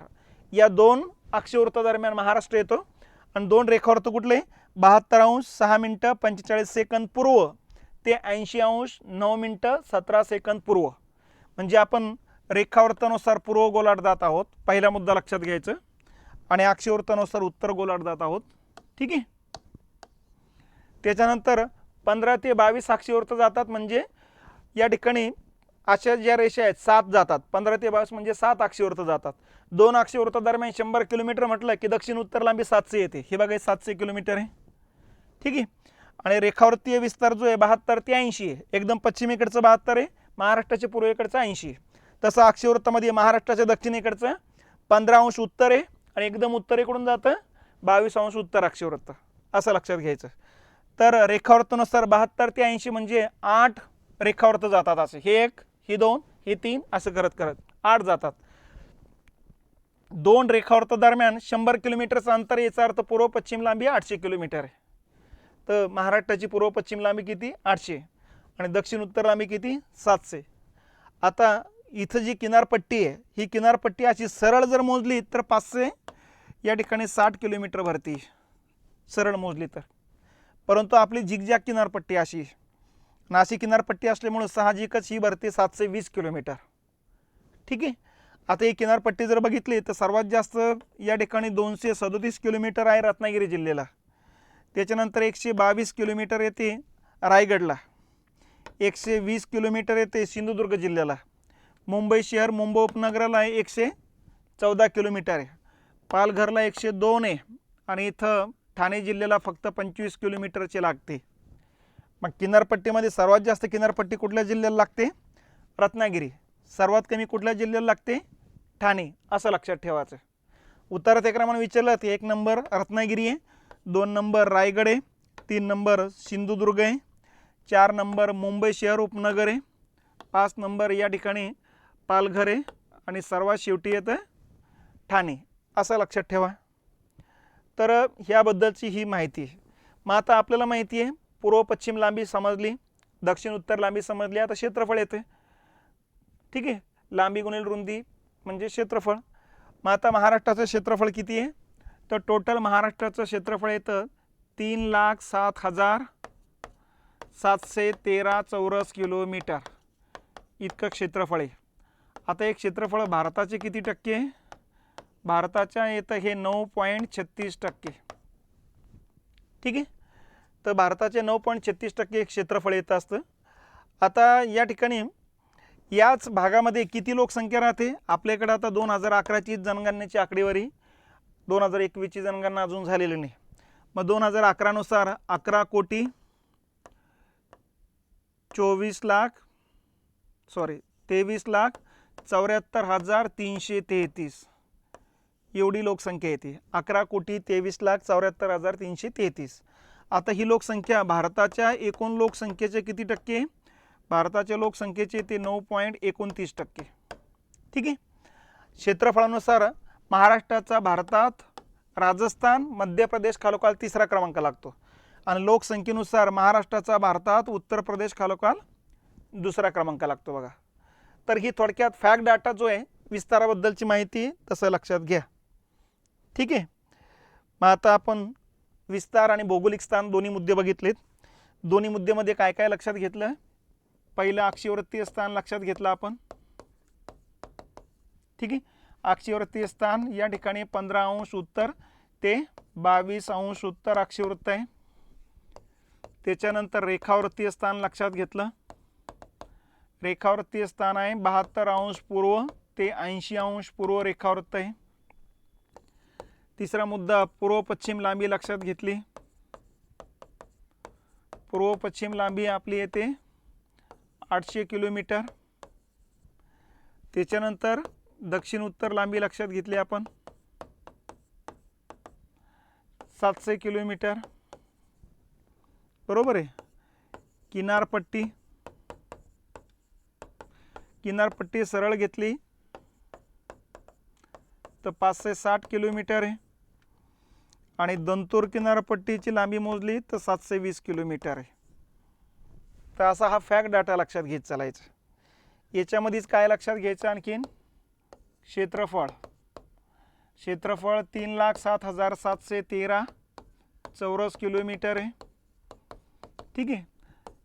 या 2 अक्षवृत्ता दरम्यान महाराष्ट्र येतो. आणि 2 रेखावृत्त कुठले 72°, 6 मिनटं 45 सेकंद पूर्व ते 80°, 9 मिनटं 17 सेकंद पूर्व. म्हणजे आपण रेखावृत्तानुसार पूर्व गोलार्धात आहोत, पहिला मुद्दा लक्षात घ्यायचं, आणि अक्षवृत्तानुसार उत्तर गोलार्धात आहोत. ठीक आहे. त्याच्यानंतर 15 ते 22 अक्षवृत्त जातात, म्हणजे या ठिकाणी अशा ज्या रेषा आहेत 7 जातात. 15 ते 22 म्हणजे 7 अक्षवृत्त जातात. 2 अक्षवृत्त दरम्यान 100 किलोमीटर म्हटलं की दक्षिण उत्तर लांबी 700 येते. हे बघा 700 किलोमीटर आहे. ठीक आहे. आणि रेखावृत्तीय विस्तार जो आहे 72 ते 80 आहे. एकदम पश्चिमेकडचं 72 आहे, महाराष्ट्राच्या पूर्वेकडचं 80 आहे. तसं अक्षवृत्तामध्ये महाराष्ट्राच्या दक्षिणेकडचं 15° उत्तर आहे आणि एकदम उत्तरेकडून जातं 22° उत्तर अक्षवृत्त, असं लक्षात घ्यायचं. तर रेखावृत्तानुसार 72 ते 80 म्हणजे 8 रेखावृत्त जातात. असे हे 1, हे 2, हे 3 असं करत करत 8 जातात. 2 रेखावृत्त दरम्यान 100 किलोमीटरचं अंतर, याचा अर्थ पूर्व पश्चिम लांबी 800 किलोमीटर आहे. तर महाराष्ट्राची पूर्व पश्चिम लांबी किती 800 आणि दक्षिण उत्तर लांबी किती 700. आता इथं जी किनारपट्टी आहे ही किनारपट्टी अशी सरळ जर मोजली तर 500 या ठिकाणी 60 किलोमीटर भरती सरळ मोजली तर. परंतु आपली झिगझॅग किनारपट्टी अशी नाशिक किनारपट्टी असल्यामुळे साहजिकच ही भरते 720 किलोमीटर. ठीक आहे. आता ही किनारपट्टी जर बघितली तर सर्वात जास्त या ठिकाणी 237 किलोमीटर आहे रत्नागिरी जिल्ह्याला. त्याच्यानंतर 122 किलोमीटर येते रायगडला, 120 किलोमीटर येते सिंधुदुर्ग जिल्ह्याला. मुंबई शहर मुंबई उपनगराला 114 किलोमीटर आहे. पालघरला 102 आहे आणि इथं ठाणे जिल्ह्याला फक्त 25 किलोमीटरचे लागते. मग किनारपट्टीमध्ये सर्वात जास्त किनारपट्टी कुठल्या जिल्ह्याला लागते रत्नागिरी, सर्वात कमी कुठल्या जिल्ह्याला लागते ठाणे, असं लक्षात ठेवायचं. उत्तरात एक क्रमाने विचारलं तर 1 नंबर रत्नागिरी आहे, 2 नंबर रायगड आहे, 3 नंबर सिंधुदुर्ग आहे, 4 नंबर मुंबई शहर उपनगर आहे, 5 नंबर या ठिकाणी पालघर आहे आणि सर्वात शेवटी येतं ठाणे, असं लक्षात ठेवा. तर ह्याबद्दलची ही माहिती आहे. मग आता आपल्याला माहिती आहे पूर्व पश्चिम लांबी समजली, दक्षिण उत्तर लांबी समजली. आता क्षेत्रफळ येते. ठीक आहे. लांबी गुणिले रुंदी म्हणजे क्षेत्रफळ. मग आता महाराष्ट्राचं क्षेत्रफळ किती आहे तर टोटल महाराष्ट्राचं क्षेत्रफळ येतं 3,07,713 चौरस किलोमीटर इतकं क्षेत्रफळ आहे. आता एक क्षेत्रफळ भारताचे किती टक्के आहे, भारताच्या येतं हे 9.36%. ठीक आहे. तर भारताचे 9.36% क्षेत्रफळ येत असतं. आता या ठिकाणी याच भागामध्ये किती लोकसंख्या राहते आपल्याकडे, आता 2011ची जनगणनेची आकडेवारी, 2021ची जनगणना अजून झालेली नाही. मग 2011 नुसार 23,74,333 एवढी लोकसंख्या येते. 11,23,74,333. आता ही लोकसंख्या भारताच्या एकूण लोकसंख्येचे किती टक्के, भारताच्या लोकसंख्येचे ते 9.29%. ठीक आहे. क्षेत्रफळानुसार महाराष्ट्राचा भारतात राजस्थान मध्य प्रदेश खालोखाल तिसरा क्रमांक लागतो आणि लोकसंख्येनुसार महाराष्ट्राचा भारतात उत्तर प्रदेश खालोखाल दुसरा क्रमांक लागतो बघा. तर ही थोडक्यात फॅक्ट डाटा जो आहे विस्ताराबद्दलची माहिती तसं लक्षात घ्या. ठीक आहे. मग आता आपण विस्तार आणि भौगोलिक स्थान दोन्ही मुद्दे बघितलेत. दोन्ही मुद्द्यामध्ये काय काय लक्षात घेतलं. पहिलं अक्षीयवृत्तीय स्थान लक्षात घेतलं आपण. ठीक आहे. अक्षीयवृत्तीय स्थान या ठिकाणी 15 अंश उत्तर ते 22 अंश उत्तर अक्षीयवृत्त आहे. त्याच्यानंतर रेखावृत्तीय स्थान लक्षात घेतलं. रेखावृत्तीय स्थान आहे 72 अंश पूर्व ते 80 अंश पूर्व रेखावृत्त आहे. तिसरा मुद्दा पूर्व पश्चिम लांबी लक्षात घेतली. पूर्व पश्चिम लांबी आपली येते 800 किलोमीटर. त्याच्यानंतर दक्षिण उत्तर लांबी लक्षात घेतली आपण 700 किलोमीटर. बरोबर आहे. किनारपट्टी सरळ घेतली तर 560 किलोमीटर आहे आणि दंतूर किनारपट्टीची लांबी मोजली तर 720 किलोमीटर आहे. तर असा हा फॅक्ट डाटा लक्षात घेत चालायचा. याच्यामध्येच काय लक्षात घ्यायचं आणखीन क्षेत्रफळ 3,07,713 चौरस किलोमीटर आहे. ठीक आहे.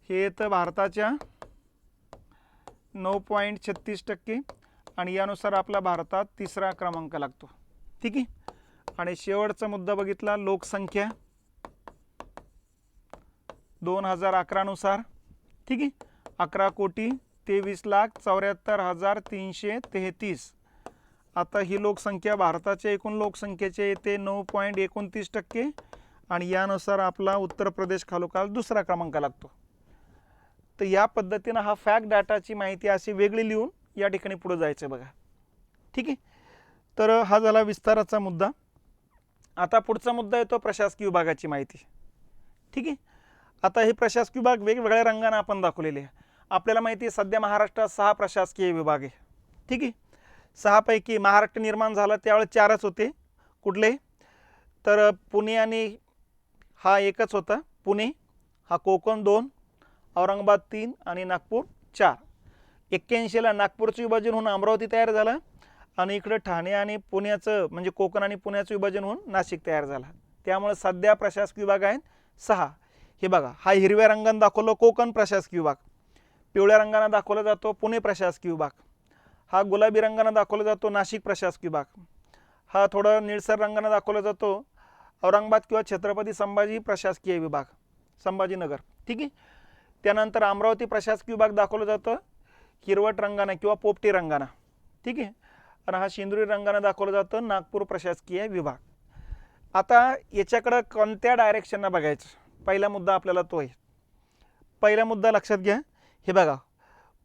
हे येतं भारताच्या 9.36% आणि यानुसार आपला भारतात तिसरा क्रमांक लागतो. ठीक आहे. आणि शेवटचा मुद्दा बघितला लोकसंख्या 2011 नुसार. ठीक आहे. 11,23,74,333. आता ही लोकसंख्या भारताच्या एकूण लोकसंख्येचे येते 9.29% आणि यानुसार आपला उत्तर प्रदेश खालोखाल दुसरा क्रमांक लागतो. तर या पद्धतीनं हा फॅक्ट डाटाची माहिती अशी वेगळी लिहून या ठिकाणी पुढे जायचं बघा. ठीक आहे. तर हा झाला विस्ताराचा मुद्दा. आता पुढचा मुद्दा येतो प्रशासकीय विभागाची माहिती. ठीक आहे. आता हे प्रशासकीय विभाग वेगवेगळ्या रंगाने आपण दाखवलेले आहे. आपल्याला माहिती आहे सध्या महाराष्ट्रात 6 प्रशासकीय विभाग आहे. ठीक आहे. 6 पैकी महाराष्ट्र निर्माण झाला त्यावेळेस 4च होते. कुठले तर पुणे आणि हा एकच होता पुणे. हा कोकण 2, औरंगाबाद 3 आणि नागपूर 4. 81ला नागपूरचं विभाजन होऊन अमरावती तयार झाला आणि इकडे ठाणे आणि पुण्याचं म्हणजे कोकण आणि पुण्याचं विभाजन होऊन नाशिक तयार झाला. त्यामुळे सध्या प्रशासकीय विभाग आहेत 6. हे बघा हा हिरव्या रंगाने दाखवलं कोकण प्रशासकीय विभाग, पिवळ्या रंगाने दाखवला जातो पुणे प्रशासकीय विभाग, हा गुलाबी रंगाने दाखवला जातो नाशिक प्रशासकीय विभाग, हा थोडा निळसर रंगाने दाखवला जातो औरंगाबाद किंवा छत्रपती संभाजी प्रशासकीय विभाग संभाजीनगर. ठीक आहे. त्यानंतर अमरावती प्रशासकीय विभाग दाखवला जातं हिरवट रंगाने किंवा पोपटी रंगाने. ठीक आहे. आणि हा शेंदुरी रंगाने दाखवला जातं नागपूर प्रशासकीय विभाग. आता याच्याकडे कोणत्या डायरेक्शनने बघायचं पहिला मुद्दा आपल्याला तो आहे. पहिला मुद्दा लक्षात घ्या. हे बघा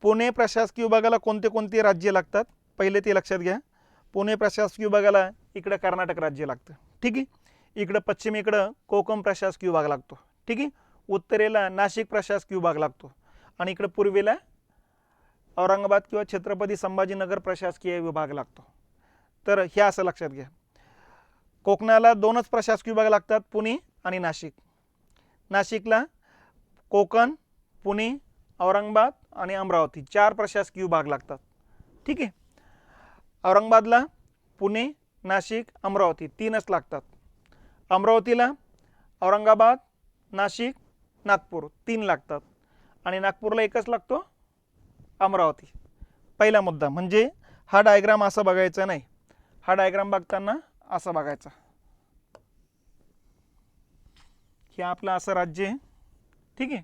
पुणे प्रशासकीय विभागाला कोणते कोणते राज्य लागतात पहिले ते लक्षात घ्या. पुणे प्रशासकीय विभागाला इकडे कर्नाटक राज्य लागतं. ठीक आहे. इकडे पश्चिमेकडे कोकण प्रशासकीय विभाग लागतो. ठीक आहे. उत्तरेला नाशिक प्रशासकीय विभाग लागतो आणि इकडे पूर्वेला औरंगाबाद किंवा छत्रपती संभाजीनगर प्रशासकीय विभाग लागतो. तर हे असं लक्षात घ्या. कोकणाला 2च प्रशासकीय विभाग लागतात पुणे आणि नाशिक. नाशिकला कोकण, पुणे, औरंगाबाद आणि अमरावती 4 प्रशासकीय विभाग लागतात. ठीक आहे. औरंगाबादला पुणे, नाशिक, अमरावती 3च लागतात. अमरावतीला औरंगाबाद, नाशिक, नागपूर 3 लागतात आणि नागपूरला एकच लागतो अमरावती. पहिला मुद्दा म्हणजे हा डायग्राम असा बघायचा नाही. हा डायग्राम बघताना असा बघायचा. हे आपलं असं राज्य आहे. ठीक आहे.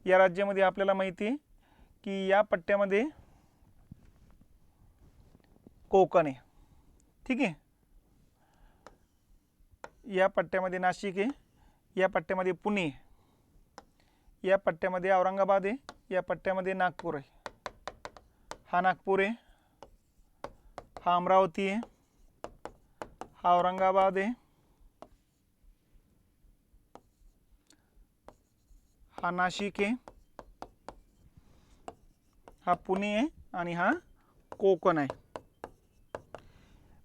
या राज्यामध्ये आपल्याला माहिती आहे की या पट्ट्यामध्ये कोकण आहे. ठीक आहे. या पट्ट्यामध्ये नाशिक आहे, या पट्ट्यामध्ये पुणे आहे, या पट्ट्यामध्ये औरंगाबाद आहे, या पट्ट्यामध्ये नागपूर आहे. हा नागपूर आहे, हा अमरावती आहे, हा औरंगाबाद आहे, हा नाशिक आहे, हा पुणे आहे आणि हा कोकण आहे.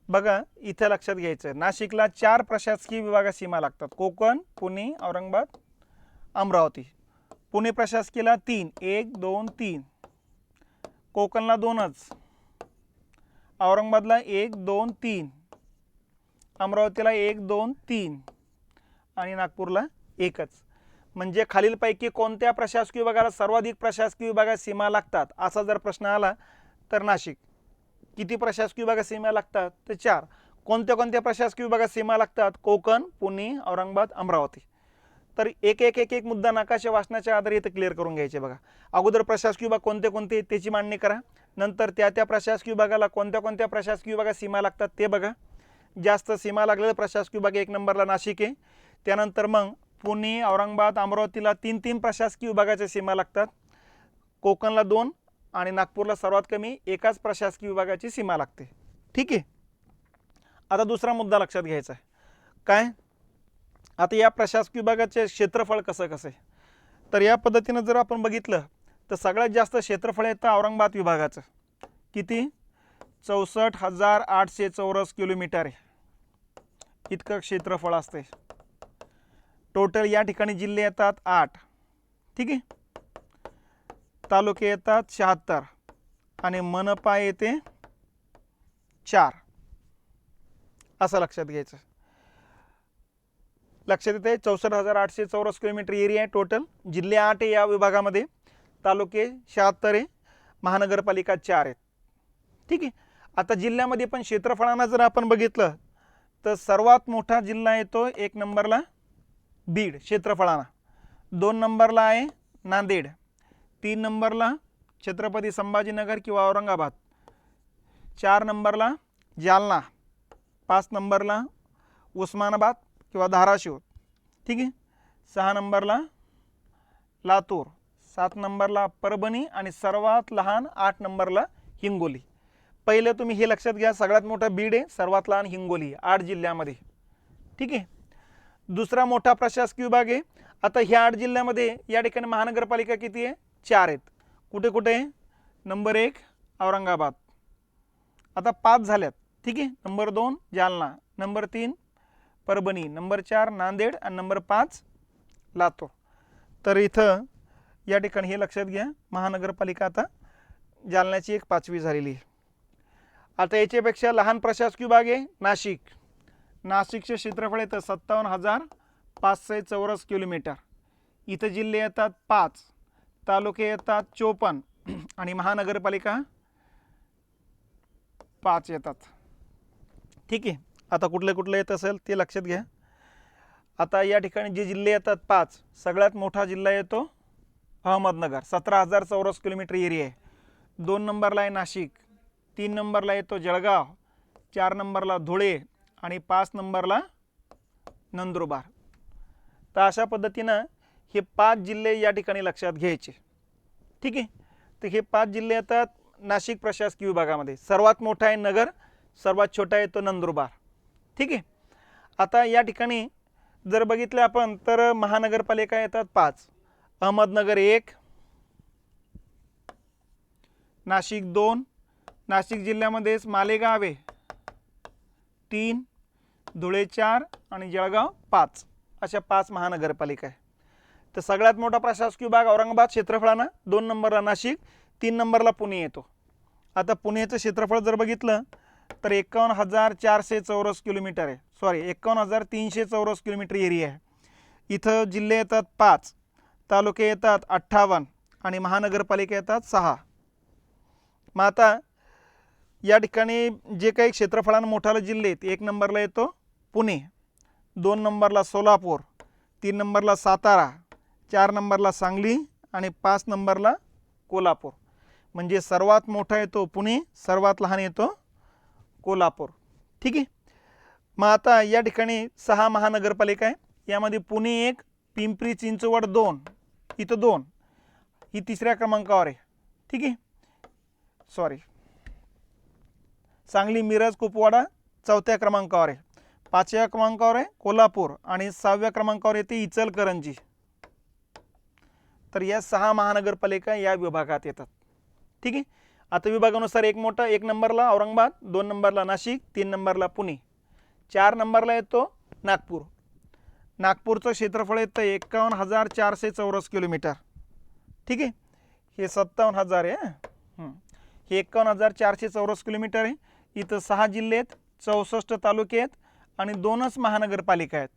बघा इथे लक्षात घ्यायचं, नाशिकला 4 प्रशासकीय विभागात सीमा लागतात, कोकण, पुणे, औरंगाबाद, अमरावती. पुणे प्रशासकीयला 3, 1 2 3, कोकणला 2च, औरंगाबादला 1 2 3, अमरावतीला 1 2 3 आणि नागपूरला 1च. म्हणजे खालीलपैकी कोणत्या प्रशासकीय विभागाला सर्वाधिक प्रशासकीय विभागात सीमा लागतात असा जर प्रश्न आला तर नाशिक. किती प्रशासकीय विभागात सीमा लागतात तर 4. कोणत्या कोणत्या प्रशासकीय विभागात सीमा लागतात, कोकण, पुणे, औरंगाबाद, अमरावती. तर एक एक एक एक मुद्दा नकाशा वाचनाच्या आधारे इथं क्लिअर करून घ्यायचे. बघा अगोदर प्रशासकीय विभाग कोणते कोणते त्याची मांडणी करा, नंतर त्या त्या प्रशासकीय विभागाला कोणत्या कोणत्या प्रशासकीय विभागात सीमा लागतात ते बघा. जास्त सीमा लागलेला प्रशासकीय विभाग 1 नंबरला नाशिक आहे. त्यानंतर मग पुणे, औरंगाबाद, अमरावतीला 3 प्रशासकीय विभागाच्या सीमा लागतात, कोकणला 2 आणि नागपूरला सर्वात कमी एकाच प्रशासकीय विभागाची सीमा लागते. ठीक आहे. आता दुसरा मुद्दा लक्षात घ्यायचा आहे काय, आता या प्रशासकीय विभागाचे क्षेत्रफळ कसं आहे. तर या पद्धतीनं जर आपण बघितलं तर सगळ्यात जास्त क्षेत्रफळ येतं औरंगाबाद विभागाचं. किती, 64,800 चौरस किलोमीटर आहे इतकं क्षेत्रफळ असते. टोटल या ठिकाणी जिल्हे येतात 8. ठीक आहे. तालुके येतात 76 आणि मनपा येते 4. असं लक्षात घ्यायचं. लक्षात येते 64,800 चौरस किलोमीटर एरिया आहे टोटल. जिल्हे 8 आहे या विभागामध्ये, तालुके 76 आहे, महानगरपालिका 4 आहेत. ठीक आहे. आता जिल्ह्यामध्ये पण क्षेत्रफळानं जर आपण बघितलं तर सर्वात मोठा जिल्हा येतो 1 नंबरला बीड क्षेत्रफळानं, 2 नंबरला आहे नांदेड, 3 नंबरला छत्रपती संभाजीनगर किंवा औरंगाबाद, 4 नंबरला जालना, 5 नंबरला उस्मानाबाद किंवा धाराशिव. ठीक आहे. 6 नंबरला लातूर, 7 नंबरला परभणी आणि सर्वात लहान 8 नंबरला हिंगोली. पहिले तुम्ही हे लक्षात घ्या, सगळ्यात मोठा बीड आहे, सर्वात लहान हिंगोली, 8 जिल्ह्यामध्ये. ठीक आहे. दुसरा मोठा प्रशासकीय विभाग आहे. आता ह्या 8 जिल्ह्यामध्ये या ठिकाणी महानगरपालिका किती आहे, 4 आहेत. कुठे कुठे, नंबर 1 औरंगाबाद, आता 5 झाल्यात. ठीक आहे. Number 2 Jalna, number 3 Parbhani, number 4 Nanded आणि नंबर 5 लातूर. तर इथं या ठिकाणी हे लक्षात घ्या, महानगरपालिका आता जालन्याची एक 5वी झालेली आहे. आता याच्यापेक्षा लहान प्रशासकीय विभाग आहे नाशिक. नाशिकचे क्षेत्रफळ येतं 57,500 चौरस किलोमीटर. इथं जिल्हे येतात 5, तालुके येतात 54 आणि महानगरपालिका 5 येतात. ठीक आहे. आता कुठले कुठले येत असेल ते लक्षात घ्या. आता या ठिकाणी जे जिल्हे येतात 5, सगळ्यात मोठा जिल्हा येतो अहमदनगर, 17,000 चौरस किलोमीटर एरिया आहे. 2 नंबरला आहे नाशिक, 3 नंबरला येतो जळगाव, 4 नंबरला धुळे आणि 5 नंबरला नंदुरबार. तर अशा पद्धतीनं हे 5 जिल्हे या ठिकाणी लक्षात घ्यायचे. ठीक आहे. तर हे 5 जिल्हे येतात नाशिक प्रशासकीय विभागामध्ये. सर्वात मोठा आहे नगर, सर्वात छोटा आहे तो नंदुरबार. ठीक आहे. आता या ठिकाणी जर बघितलं आपण तर महानगरपालिका येतात 5, अहमदनगर 1, नाशिक 2, नाशिक जिल्ह्यामध्येच मालेगाव आहे 3, धुळे 4 आणि जळगाव 5, अशा 5 महानगरपालिका आहे. तर सगळ्यात मोठा प्रशासकीय विभाग औरंगाबाद क्षेत्रफळानं, 2 नंबरला नाशिक, 3 नंबरला पुणे येतो. आता पुण्याचं क्षेत्रफळ जर बघितलं तर 51,400 चौरस किलोमीटर आहे, 51,300 चौरस किलोमीटर एरिया आहे. इथं जिल्हे येतात 5, तालुके येतात 58 आणि महानगरपालिका येतात 6. मग आता या ठिकाणी जे काही क्षेत्रफळानं मोठाले जिल्हे आहेत, 1 नंबरला येतो पुणे, 2 नंबरला सोलापूर, 3 नंबरला सातारा, 4 नंबरला सांगली आणि 5 नंबरला कोल्हापूर. म्हणजे सर्वात मोठा येतो पुणे, सर्वात लहान येतो कोल्हापूर. ठीक आहे. मग आता या ठिकाणी 6 महानगरपालिका आहे. यामध्ये पुणे 1, पिंपरी चिंचवड 2, इथं 2, ही 3ऱ्या क्रमांकावर आहे. ठीक आहे. सांगली, मिरज, कुपवाडा 4थ्या क्रमांकावर आहे. 5व्या क्रमांकावर आहे कोल्हापूर आणि 6व्या क्रमांकावर येते इचलकरंजी. तर या 6 महानगरपालिका या विभागात येतात. ठीक आहे. आता विभागानुसार एक नंबरला औरंगाबाद, 2 नंबरला नाशिक, 3 नंबरला पुणे, 4 नंबरला येतो नागपूर. नागपूरचं क्षेत्रफळ येतं 51,400 चौरस किलोमीटर. ठीक आहे, हे 57,000 आहे. हे 51,400 चौरस किलोमीटर आहे. इथं 6 जिल्हे आहेत, 64 तालुके आहेत आणि 2च महानगरपालिका आहेत.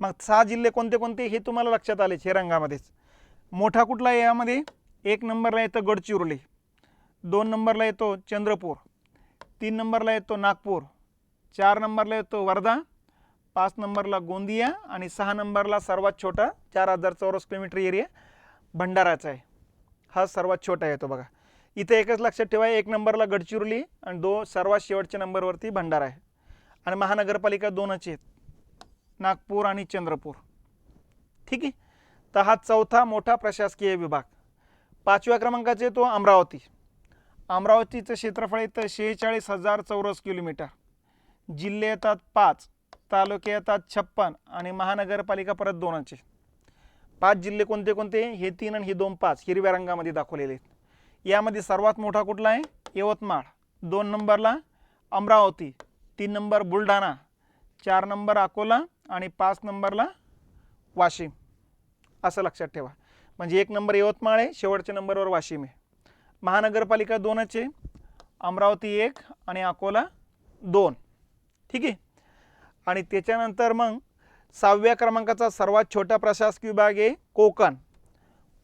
मग 6 जिल्हे कोणते कोणते हे तुम्हाला लक्षात आले हे रंगामध्येच. मोठा कुठला आहे यामध्ये? 1 नंबरला येतं गडचिरोली, 2 नंबरला येतो चंद्रपूर, 3 नंबरला येतो नागपूर, 4 नंबरला येतो वर्धा, 5 नंबरला गोंदिया आणि 6 नंबरला सर्वात छोटा 4,000 चौरस किलोमीटर एरिया भंडाराचा आहे. हा सर्वात छोटा येतो बघा. इथे एकच लक्षात ठेवा, 1 नंबरला गडचिरोली आणि सर्वात शेवटच्या नंबरवरती भंडारा आहे. आणि महानगरपालिका 2च आहेत, नागपूर आणि चंद्रपूर. ठीक आहे, तर हा चौथा मोठा प्रशासकीय विभाग. 5व्या क्रमांकाचे तो अमरावती. अमरावतीचं क्षेत्रफळ येतं 46,000 चौरस किलोमीटर. जिल्हे येतात 5, तालुके येतात 56 आणि महानगरपालिका परत 2च आहे. 5 जिल्हे कोणते कोणते? हे 3 आणि हे 2, 5 हिरव्या रंगामध्ये दाखवलेले आहेत. यामध्ये सर्वात मोठा कुठला आहे? यवतमाळ. 2 नंबरला अमरावती, 3 नंबर बुलढाणा, 4 नंबर अकोला आणि 5 नंबरला वाशिम. असं लक्षात ठेवा. म्हणजे 1 नंबर यवतमाळ आहे, शेवटच्या नंबरवर वाशिम आहे. महानगरपालिका 2च आहे, अमरावती 1 आणि अकोला 2. ठीक आहे, आणि त्याच्यानंतर मग 6व्या क्रमांकाचा सर्वात छोटा प्रशासकीय विभाग आहे कोकण.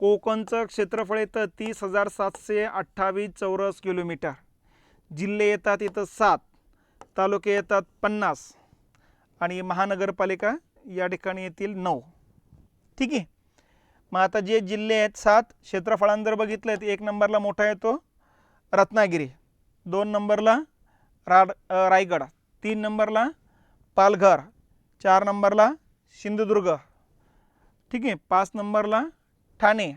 कोकणचं क्षेत्रफळ येतं 30,728 चौरस किलोमीटर. जिल्हे येतात इथं 7, तालुके येतात 50 आणि महानगरपालिका या ठिकाणी येतील 9. ठीक आहे, मग आता जे जिल्हे आहेत 7 क्षेत्रफळांनी जर बघितलं तर 1 नंबरला मोठा येतो रत्नागिरी, 2 नंबरला रायगड, 3 नंबरला पालघर, 4 नंबरला सिंधुदुर्ग. ठीक आहे, 5 नंबरला ठाणे,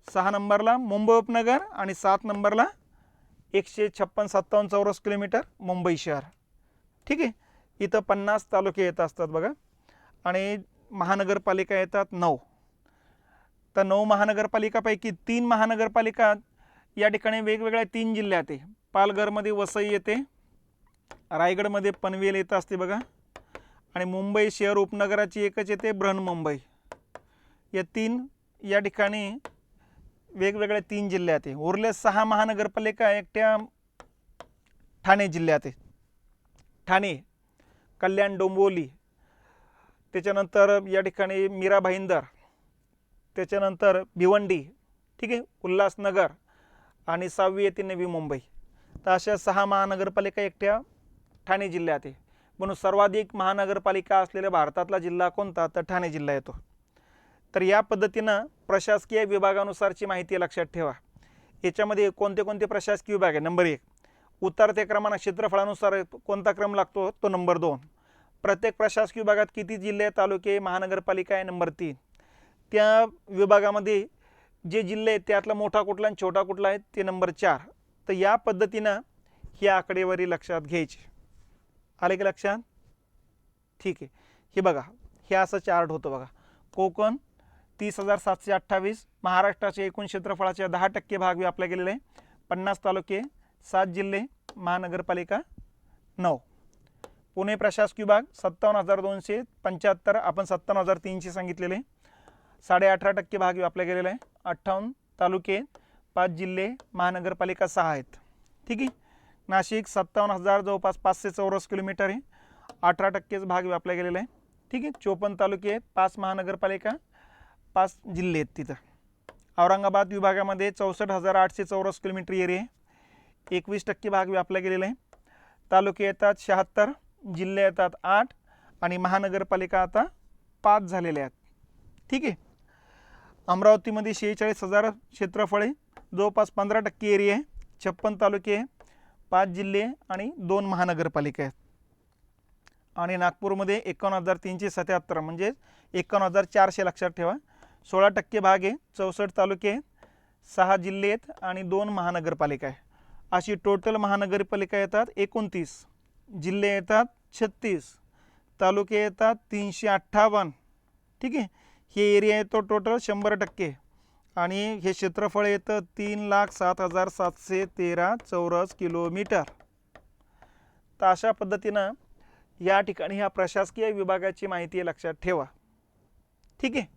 6 नंबरला मुंबई उपनगर आणि 7 नंबरला 156-57 चौरस किलोमीटर मुंबई शहर. ठीक आहे, इथं 50 तालुके येत असतात बघा आणि महानगरपालिका येतात 9. तर 9 महानगरपालिकापैकी 3 महानगरपालिका या ठिकाणी वेगवेगळ्या 3 जिल्ह्यात आहे. पालघरमध्ये वसई येते, रायगडमध्ये पनवेल येत असते बघा आणि मुंबई शहर उपनगराची एकच येते बृहन्मुंबई. या 3 या ठिकाणी वेगवेगळ्या 3 जिल्ह्यात आहे. उरले 6 महानगरपालिका एकट्या ठाणे जिल्ह्यात आहे. ठाणे, कल्याण डोंबिवली, त्याच्यानंतर या ठिकाणी मीरा भाईंदर, त्याच्यानंतर भिवंडी. ठीक आहे, उल्हासनगर आणि 6वी येते नवी मुंबई. तर अशा 6 महानगरपालिका एकट्या ठाणे जिल्ह्यात आहे. म्हणून सर्वाधिक महानगरपालिका असलेल्या भारतातला जिल्हा कोणता? तर ठाणे जिल्हा येतो. तर या पद्धतीनं प्रशासकीय विभागानुसारची माहिती लक्षात ठेवा. याच्यामध्ये कोणते कोणते प्रशासकीय विभाग आहे? नंबर 1, उतरत्या क्रमानं क्षेत्रफळानुसार कोणता क्रम लागतो? तो नंबर 2. प्रत्येक प्रशासकीय विभागात किती जिल्हे, तालुके, महानगरपालिका आहे? नंबर 3. त्या विभागामध्ये जे जिल्हे आहेत त्यातला मोठा कुठला आणि छोटा कुठला आहे? ते नंबर 4. तर या पद्धतीनं ही आकडेवारी लक्षात घ्यायची. आले की लक्षात? ठीक आहे, हे बघा, हे असं चार्ट होतं बघा. कोकण 30,728, महाराष्ट्राच्या एकूण क्षेत्रफळाच्या 10% भाग व्यापला गेलेला आहे. 50 तालुके, 7 जिल्हे, महानगरपालिका 9. पुणे प्रशासकीय विभाग 57,275, आपण 57,300 सांगितलेले. 18.5% भाग व्यापला गेलेला आहे. 58 तालुके, 5 जिल्हे, महानगरपालिका 6 आहेत. ठीक आहे, नाशिक 57,000 जवळपास 500 चौरस किलोमीटर आहे. 18% भाग व्यापला गेलेला आहे. ठीक आहे, 54 तालुके, 5 महानगरपालिका, 5 जिल्हे आहेत तिथं. औरंगाबाद विभागामध्ये 64,800 चौरस किलोमीटर एरिया आहे. 21% भाग व्यापला गेलेला आहे. तालुके येतात 76, जिल्हे येतात 8 आणि महानगरपालिका आता 5 झालेले आहेत. ठीक आहे, अमरावतीमध्ये 46,000 क्षेत्रफळ आहे, जवळपास 15% एरिया आहे. 56 तालुके, 5 जिल्हे आणि 2 महानगरपालिका आहेत. आणि नागपूरमध्ये 51,377 म्हणजे 51,400 लक्षात ठेवा. 16% भाग आहे, 64 तालुके, 6 जिल्हे आहेत आणि 2 महानगरपालिका आहे. अशी टोटल महानगरपालिका येतात 29, जिल्हे येतात 36, तालुके येतात 358. ठीक आहे, हे एरिया येतो टोटल 100%. आणि हे क्षेत्रफळ येतं 3,07,713 चौरस किलोमीटर. तर अशा पद्धतीनं या ठिकाणी ह्या प्रशासकीय विभागाची माहिती लक्षात ठेवा. ठीक आहे.